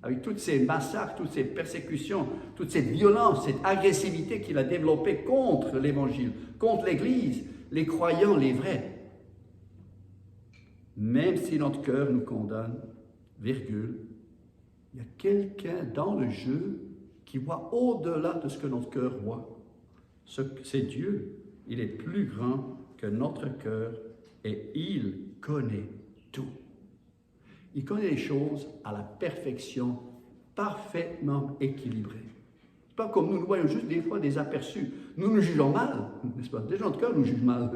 Avec tous ces massacres, toutes ces persécutions, toute cette violence, cette agressivité qu'il a développée contre l'Évangile, contre l'Église, les croyants, les vrais. Même si notre cœur nous condamne, virgule, il y a quelqu'un dans le jeu qui voit au-delà de ce que notre cœur voit. C'est Dieu. Il est plus grand que notre cœur et il connaît tout. Il connaît les choses à la perfection, parfaitement équilibrées. Pas comme nous voyons juste des fois des aperçus. Nous nous jugeons mal, n'est-ce pas? Des gens de cœur nous jugent mal.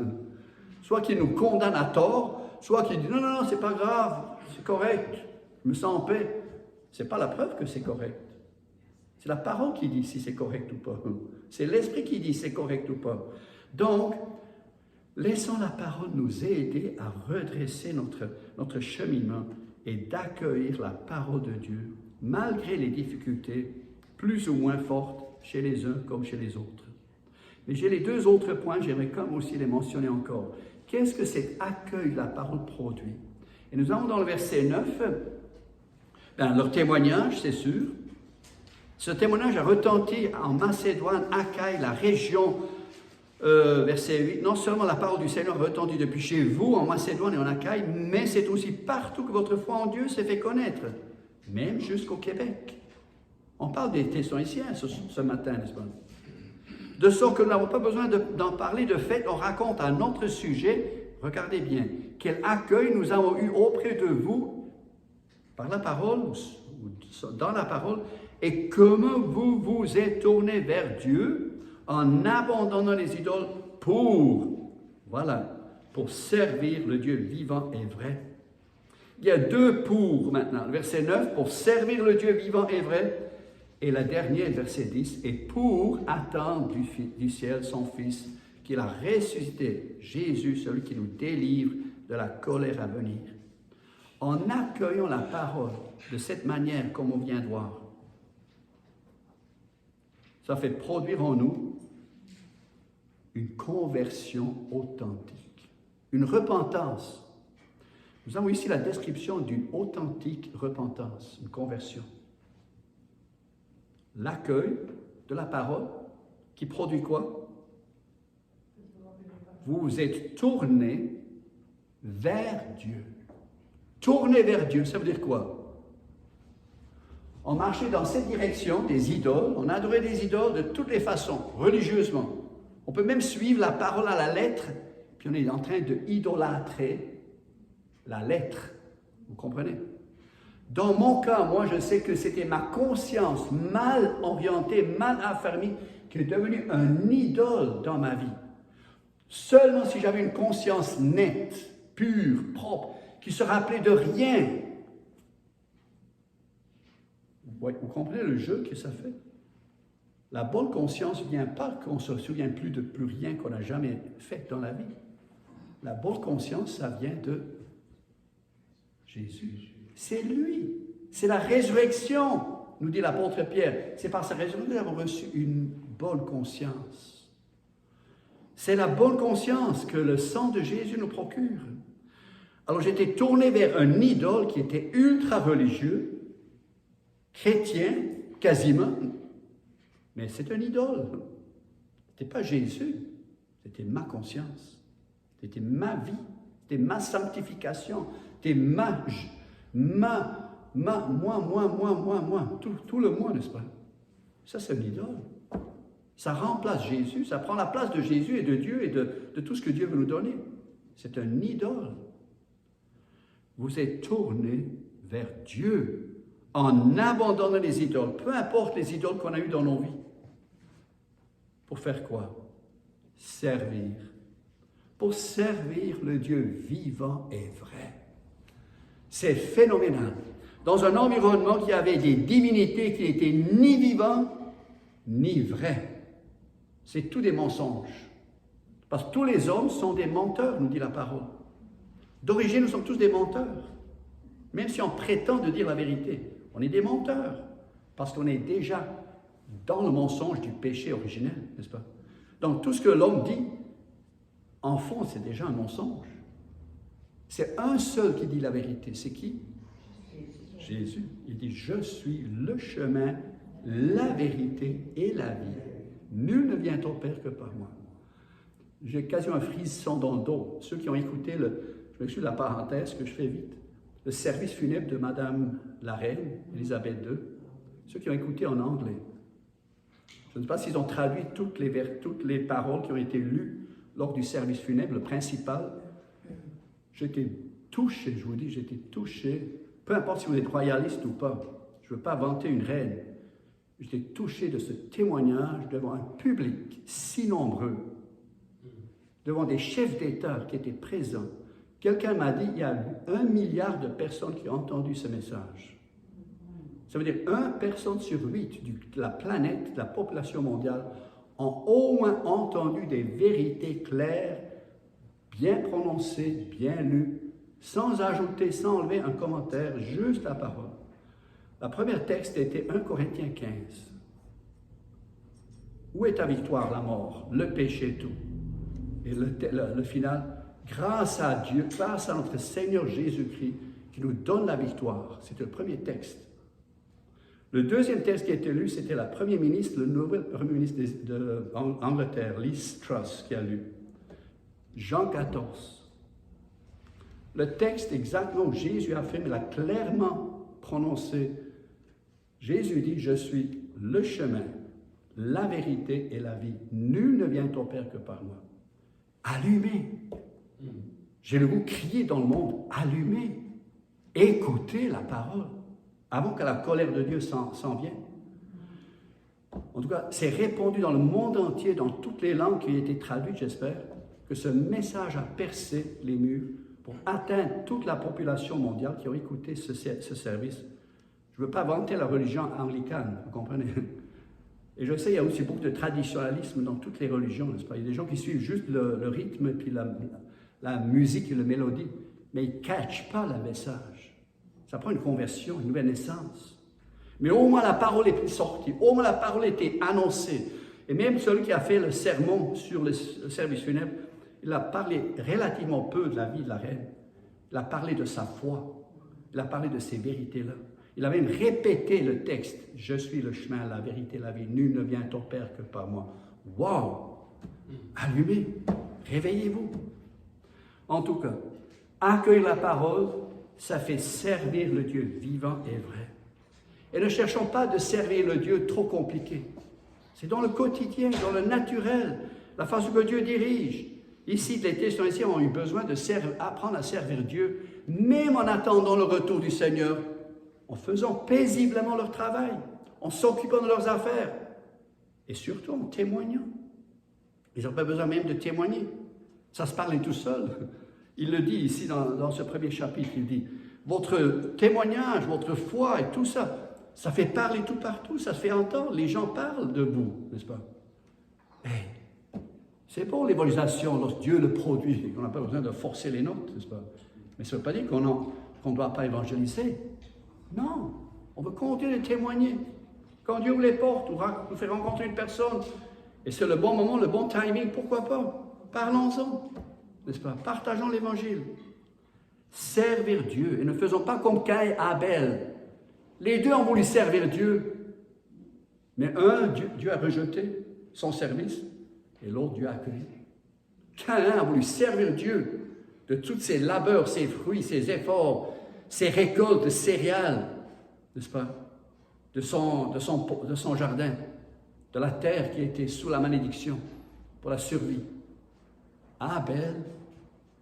Soit qu'ils nous condamnent à tort, soit qu'ils disent non, c'est pas grave, c'est correct, je me sens en paix. Ce n'est pas la preuve que c'est correct. C'est la parole qui dit si c'est correct ou pas. C'est l'Esprit qui dit si c'est correct ou pas. Donc, laissons la parole nous aider à redresser notre cheminement et d'accueillir la parole de Dieu, malgré les difficultés plus ou moins fortes chez les uns comme chez les autres. Mais j'ai les deux autres points, j'aimerais comme aussi les mentionner encore. Qu'est-ce que cet accueil de la parole produit? Et nous avons dans le verset 9, leur témoignage, c'est sûr. Ce témoignage a retenti en Macédoine, Achaïe, la région, verset 8. Non seulement la parole du Seigneur a retenti depuis chez vous, en Macédoine et en Achaïe, mais c'est aussi partout que votre foi en Dieu s'est fait connaître, même jusqu'au Québec. On parle des Thessaloniciens ce matin, n'est-ce pas? De sorte que nous n'avons pas besoin d'en parler. De fait, on raconte un autre sujet. Regardez bien, quel accueil nous avons eu auprès de vous par la parole, ou dans la parole, et comment vous vous êtes tournés vers Dieu en abandonnant les idoles pour servir le Dieu vivant et vrai. Il y a deux pour maintenant. Verset 9, pour servir le Dieu vivant et vrai. Et la dernière, verset 10, et pour attendre du ciel son Fils, qu'il a ressuscité, Jésus, celui qui nous délivre de la colère à venir. En accueillant la parole de cette manière, comme on vient de voir, ça fait produire en nous une conversion authentique, une repentance. Nous avons ici la description d'une authentique repentance, une conversion. L'accueil de la parole qui produit quoi? Vous vous êtes tourné vers Dieu. Tourner vers Dieu, ça veut dire quoi? On marchait dans cette direction des idoles, on adorait des idoles de toutes les façons, religieusement. On peut même suivre la parole à la lettre, puis on est en train de idolâtrer la lettre. Vous comprenez? Dans mon cas, moi, je sais que c'était ma conscience mal orientée, mal affermie, qui est devenue un idole dans ma vie. Seulement si j'avais une conscience nette, pure, propre, qui se rappelait de rien. Vous comprenez le jeu que ça fait? La bonne conscience ne vient pas qu'on ne se souvient plus de plus rien qu'on n'a jamais fait dans la vie. La bonne conscience, ça vient de Jésus. C'est lui. C'est la résurrection, nous dit l'apôtre Pierre. C'est par sa résurrection que nous avons reçu une bonne conscience. C'est la bonne conscience que le sang de Jésus nous procure. Alors j'étais tourné vers un idole qui était ultra religieux, chrétien, quasiment, mais c'est un idole. Ce n'était pas Jésus, c'était ma conscience, c'était ma vie, c'était ma sanctification, c'était moi, tout le moi, n'est-ce pas? Ça, c'est une idole. Ça remplace Jésus, ça prend la place de Jésus et de Dieu et de tout ce que Dieu veut nous donner. C'est un idole. Vous êtes tourné vers Dieu en abandonnant les idoles, peu importe les idoles qu'on a eues dans nos vies. Pour faire quoi? Servir. Pour servir le Dieu vivant et vrai. C'est phénoménal. Dans un environnement qui avait des divinités qui n'étaient ni vivantes, ni vraies. C'est tout des mensonges. Parce que tous les hommes sont des menteurs, nous dit la parole. D'origine, nous sommes tous des menteurs. Même si on prétend de dire la vérité, on est des menteurs. Parce qu'on est déjà dans le mensonge du péché originel, n'est-ce pas? Donc tout ce que l'homme dit, en fond, c'est déjà un mensonge. C'est un seul qui dit la vérité. C'est qui? Jésus. Il dit, je suis le chemin, la vérité et la vie. Nul ne vient au Père que par moi. J'ai quasiment un frisson dans le dos. Ceux qui ont écouté, je m'excuse de la parenthèse que je fais vite, le service funèbre de Madame la Reine, Élisabeth II, ceux qui ont écouté en anglais. Je ne sais pas s'ils ont traduit toutes les paroles qui ont été lues lors du service funèbre, le principal. J'étais touché, je vous dis, j'étais touché, peu importe si vous êtes royaliste ou pas, je ne veux pas vanter une reine, j'étais touché de ce témoignage devant un public si nombreux, devant des chefs d'État qui étaient présents. Quelqu'un m'a dit, il y a 1 milliard de personnes qui ont entendu ce message. Ça veut dire 1 personne sur 8 de la planète, de la population mondiale, ont au moins entendu des vérités claires, bien prononcées, bien lues, sans ajouter, sans enlever un commentaire, juste la parole. La première texte était 1 Corinthiens 15. Où est ta victoire, la mort, le péché, tout? Et le final, grâce à Dieu, grâce à notre Seigneur Jésus-Christ, qui nous donne la victoire. C'était le premier texte. Le deuxième texte qui a été lu, c'était la première ministre, le nouvel premier ministre d'Angleterre, Liz Truss, qui a lu. Jean 14. Le texte exactement où Jésus affirme, il a clairement prononcé. Jésus dit, je suis le chemin, la vérité et la vie. Nul ne vient au Père que par moi. Allumez. J'ai le goût de crier dans le monde, allumez. Écoutez la parole, avant que la colère de Dieu s'en vienne. En tout cas, c'est répandu dans le monde entier, dans toutes les langues qui ont été traduites, j'espère, que ce message a percé les murs pour atteindre toute la population mondiale qui a écouté ce service. Je ne veux pas vanter la religion anglicane, vous comprenez? Et je sais, il y a aussi beaucoup de traditionnalisme dans toutes les religions, n'est-ce pas? Il y a des gens qui suivent juste le rythme, et puis la musique et la mélodie, mais ils ne catchent pas le message. Ça prend une conversion, une nouvelle naissance. Mais au moins la parole est sortie, au moins la parole était annoncée. Et même celui qui a fait le sermon sur le service funèbre, il a parlé relativement peu de la vie de la reine. Il a parlé de sa foi, il a parlé de ces vérités-là. Il a même répété le texte, « Je suis le chemin, la vérité, la vie, nul ne vient au Père que par moi. » Wow! Allumez, réveillez-vous. En tout cas, accueillir la parole, ça fait servir le Dieu vivant et vrai. Et ne cherchons pas de servir le Dieu trop compliqué. C'est dans le quotidien, dans le naturel, la façon que Dieu dirige. Ici, les Thessaloniciens ont eu besoin d'apprendre à servir Dieu, même en attendant le retour du Seigneur, en faisant paisiblement leur travail, en s'occupant de leurs affaires, et surtout en témoignant. Ils n'ont pas besoin même de témoigner. Ça se parlait tout seul. Il le dit ici dans ce premier chapitre, il dit, votre témoignage, votre foi et tout ça, ça fait parler tout partout, ça se fait entendre, les gens parlent de vous, n'est-ce pas? Hey, c'est pour l'évangélisation, lorsque Dieu le produit, on n'a pas besoin de forcer les notes, n'est-ce pas? Mais ça ne veut pas dire qu'on ne doit pas évangéliser. Non, on veut continuer de témoigner. Quand Dieu vous les porte, vous fait rencontrer une personne, et c'est le bon moment, le bon timing, pourquoi pas? Parlons-en, n'est-ce pas? Partageons l'évangile. Servir Dieu, et ne faisons pas comme Caïn et Abel. Les deux ont voulu servir Dieu, mais Dieu a rejeté son service, et l'autre, Dieu a accueilli. Caïn a voulu servir Dieu de tous ses labeurs, ses fruits, ses efforts, ses récoltes de céréales, n'est-ce pas? De son jardin, de la terre qui était sous la malédiction pour la survie. Abel,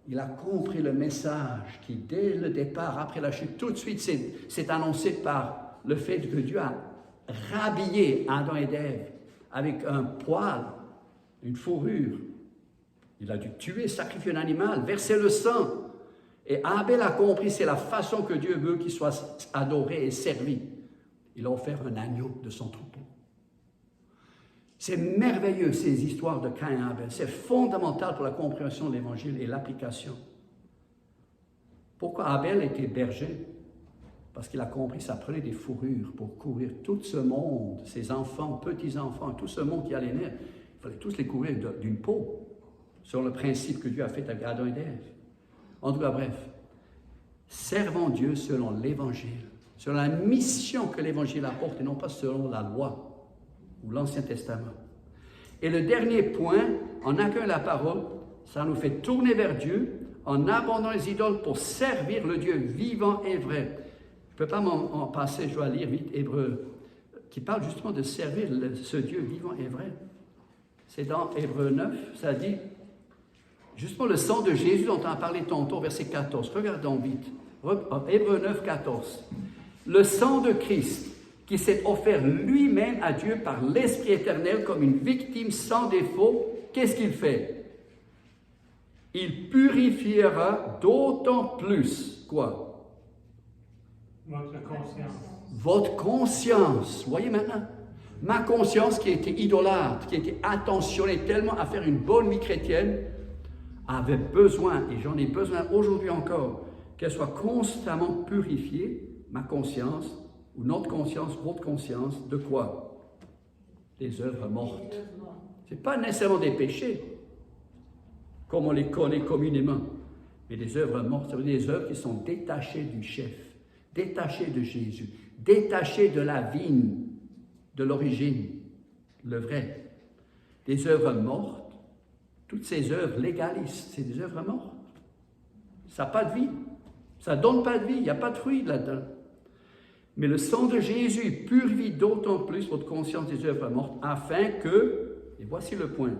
il a compris le message qui, dès le départ, après la chute, tout de suite s'est annoncé par le fait que Dieu a rhabillé Adam et Ève avec un poil, une fourrure. Il a dû tuer, sacrifier un animal, verser le sang. Et Abel a compris, c'est la façon que Dieu veut qu'il soit adoré et servi. Il a offert un agneau de son troupeau. C'est merveilleux, ces histoires de Caïn et Abel. C'est fondamental pour la compréhension de l'Évangile et l'application. Pourquoi Abel était berger? Parce qu'il a compris, ça prenait des fourrures pour couvrir tout ce monde, ses enfants, petits-enfants, tout ce monde qui allait naître. Il fallait tous les couvrir d'une peau, selon le principe que Dieu a fait avec Adam et Ève. En tout cas, bref, servons Dieu selon l'Évangile, selon la mission que l'Évangile apporte et non pas selon la loi ou l'Ancien Testament. Et le dernier point, en accueillant la parole, ça nous fait tourner vers Dieu en abandonnant les idoles pour servir le Dieu vivant et vrai. Je ne peux pas m'en passer, je dois lire vite Hébreux, qui parle justement de servir ce Dieu vivant et vrai. C'est dans Hébreux 9, ça dit, justement le sang de Jésus dont on a parlé tantôt, verset 14. Regardons vite. Hébreux 9, 14. Le sang de Christ qui s'est offert lui-même à Dieu par l'Esprit éternel comme une victime sans défaut, qu'est-ce qu'il fait? Il purifiera d'autant plus, quoi? Votre conscience. Votre conscience, voyez maintenant, ma conscience qui était idolâtre, qui était attentionnée tellement à faire une bonne vie chrétienne, avait besoin, et j'en ai besoin aujourd'hui encore, qu'elle soit constamment purifiée, ma conscience, ou notre conscience, votre conscience, de quoi? Des œuvres mortes. Ce n'est pas nécessairement des péchés, comme on les connaît communément, mais des œuvres mortes, c'est-à-dire des œuvres qui sont détachées du chef, détachées de Jésus, détachées de la vigne, de l'origine, le vrai. Des œuvres mortes, toutes ces œuvres légalistes, c'est des œuvres mortes. Ça n'a pas de vie, ça ne donne pas de vie, il n'y a pas de fruit là-dedans. Mais le sang de Jésus purifie d'autant plus votre conscience des œuvres mortes, afin que, et voici le point,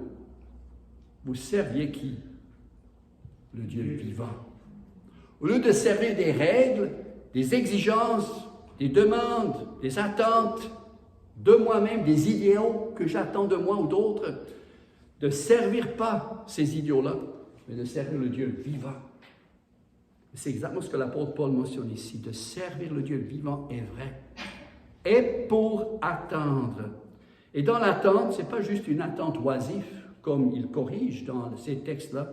vous serviez qui? Le Dieu vivant. Au lieu de servir des règles, des exigences, des demandes, des attentes de moi-même, des idéaux que j'attends de moi ou d'autres, de servir pas ces idéaux-là, mais de servir le Dieu vivant. C'est exactement ce que l'apôtre Paul mentionne ici, de servir le Dieu vivant et vrai. Et pour attendre. Et dans l'attente, ce n'est pas juste une attente oisive, comme il corrige dans ces textes-là.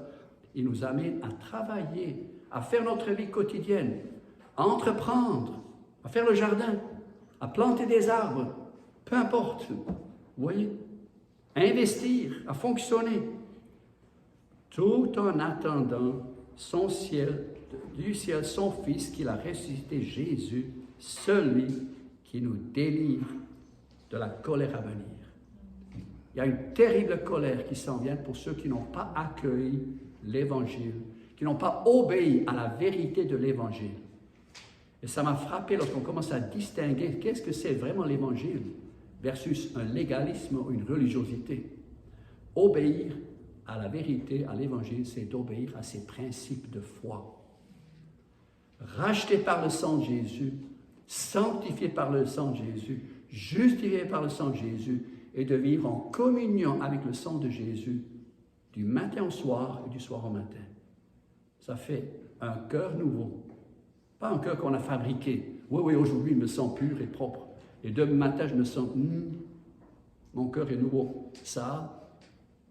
Il nous amène à travailler, à faire notre vie quotidienne, à entreprendre, à faire le jardin, à planter des arbres, peu importe, vous voyez, à investir, à fonctionner, tout en attendant son ciel, du ciel, son Fils qu'il a ressuscité, Jésus, celui qui nous délivre de la colère à venir. Il y a une terrible colère qui s'en vient pour ceux qui n'ont pas accueilli l'Évangile, qui n'ont pas obéi à la vérité de l'Évangile. Et ça m'a frappé lorsqu'on commence à distinguer qu'est-ce que c'est vraiment l'Évangile versus un légalisme ou une religiosité. Obéir à la vérité, à l'Évangile, c'est d'obéir à ses principes de foi. Racheté par le sang de Jésus, sanctifié par le sang de Jésus, justifié par le sang de Jésus, et de vivre en communion avec le sang de Jésus du matin au soir et du soir au matin. Ça fait un cœur nouveau. Pas un cœur qu'on a fabriqué. Oui, aujourd'hui, je me sens pur et propre. Et demain matin, je me sens, mon cœur est nouveau. Ça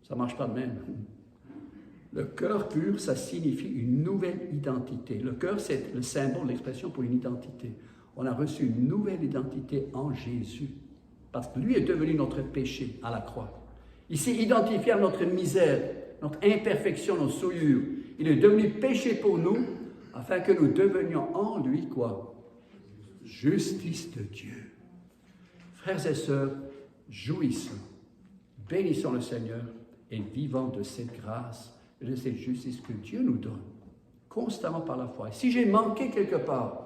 ne marche pas de même. Le cœur pur, ça signifie une nouvelle identité. Le cœur, c'est le symbole, l'expression pour une identité. On a reçu une nouvelle identité en Jésus. Parce que lui est devenu notre péché à la croix. Il s'est identifié à notre misère, notre imperfection, nos souillures. Il est devenu péché pour nous, afin que nous devenions en lui, quoi? Justice de Dieu. Frères et sœurs, jouissons, bénissons le Seigneur et vivons de cette grâce et de cette justice que Dieu nous donne, constamment par la foi. Et si j'ai manqué quelque part,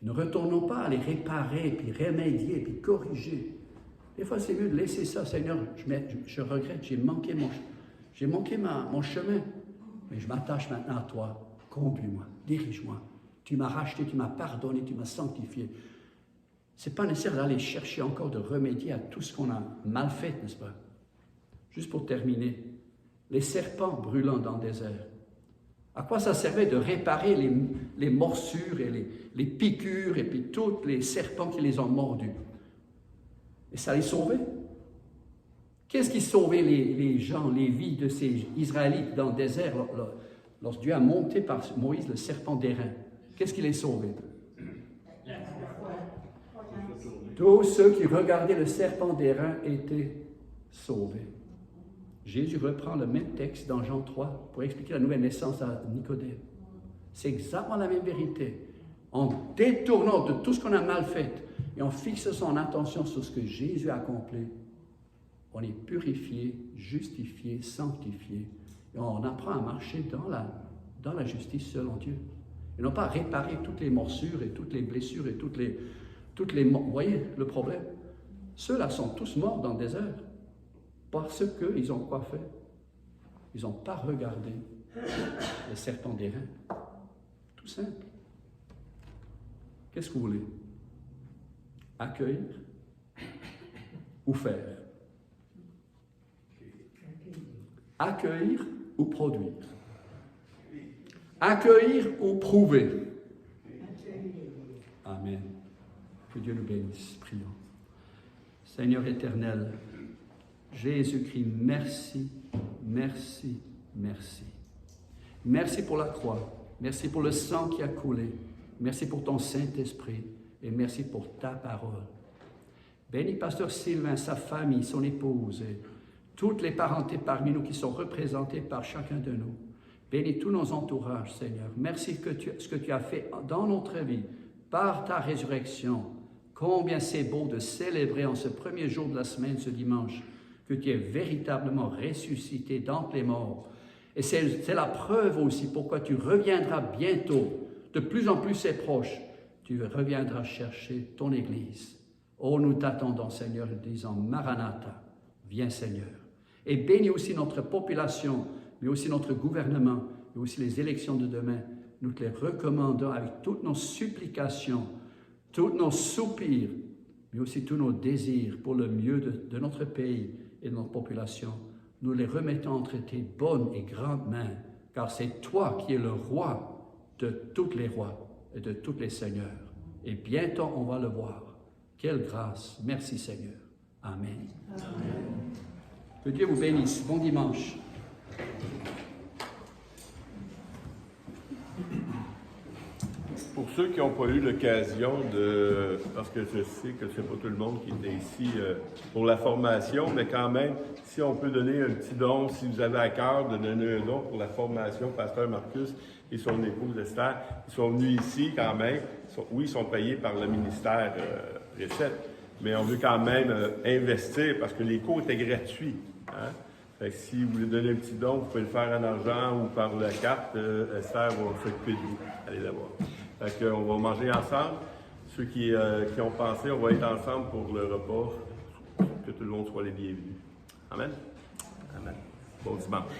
ne retournons pas à les réparer, puis remédier, puis corriger. Des fois, c'est mieux de laisser ça. Seigneur, je regrette, j'ai manqué mon chemin, mais je m'attache maintenant à toi. Conduis-moi, dirige-moi. Tu m'as racheté, tu m'as pardonné, tu m'as sanctifié. Ce n'est pas nécessaire d'aller chercher encore de remédier à tout ce qu'on a mal fait, n'est-ce pas? Juste pour terminer, les serpents brûlants dans le désert. À quoi ça servait de réparer les morsures et les piqûres et puis tous les serpents qui les ont mordus? Et ça les sauvait. Qu'est-ce qui sauvait les gens, les vies de ces Israélites dans le désert lorsque Dieu a monté par Moïse le serpent d'airain? Qu'est-ce qui les sauvait? Tous ceux qui regardaient le serpent d'airain étaient sauvés. Jésus reprend le même texte dans Jean 3 pour expliquer la nouvelle naissance à Nicodème. C'est exactement la même vérité. En détournant de tout ce qu'on a mal fait et en fixant son attention sur ce que Jésus a accompli, on est purifié, justifié, sanctifié et on apprend à marcher dans la justice selon Dieu. Et non pas à réparer toutes les morsures et toutes les blessures et toutes les vous voyez le problème? Ceux-là sont tous morts dans le désert. Parce qu'ils ont quoi fait? Ils n'ont pas regardé le serpent d'airain. Tout simple. Qu'est-ce que vous voulez? Accueillir ou faire? Accueillir ou produire? Accueillir ou prouver? Amen. Dieu nous bénisse. Prions. Seigneur éternel, Jésus-Christ, merci, merci, merci. Merci pour la croix. Merci pour le sang qui a coulé. Merci pour ton Saint-Esprit. Et merci pour ta parole. Bénis Pasteur Sylvain, sa famille, son épouse et toutes les parentés parmi nous qui sont représentées par chacun de nous. Bénis tous nos entourages, Seigneur. Merci ce que tu as fait dans notre vie par ta résurrection. Combien c'est beau de célébrer en ce premier jour de la semaine, ce dimanche, que tu es véritablement ressuscité d'entre les morts. Et c'est la preuve aussi pourquoi tu reviendras bientôt. De plus en plus c'est proche. Tu reviendras chercher ton Église. Oh, nous t'attendons, Seigneur, disant Maranatha, viens, Seigneur. Et bénis aussi notre population, mais aussi notre gouvernement, et aussi les élections de demain. Nous te les recommandons avec toutes nos supplications, tous nos soupirs, mais aussi tous nos désirs pour le mieux de notre pays et de notre population. Nous les remettons entre tes bonnes et grandes mains, car c'est toi qui es le roi de tous les rois et de tous les seigneurs. Et bientôt, on va le voir. Quelle grâce. Merci, Seigneur. Amen. Amen. Que Dieu vous bénisse. Bon dimanche. Pour ceux qui n'ont pas eu l'occasion de... Parce que je sais que c'est pas tout le monde qui était ici pour la formation, mais quand même, si on peut donner un petit don, si vous avez à cœur de donner un don pour la formation, Pasteur Marcus et son épouse Esther, ils sont venus ici quand même. Oui, ils sont payés par le ministère Recette, mais on veut quand même investir parce que les cours étaient gratuits. Hein? Fait que si vous voulez donner un petit don, vous pouvez le faire en argent ou par la carte. Esther va s'occuper de vous. Allez la voir. Fait qu'on va manger ensemble. Ceux qui ont pensé, on va être ensemble pour le repas. Que tout le monde soit les bienvenus. Amen. Amen. Bon dimanche.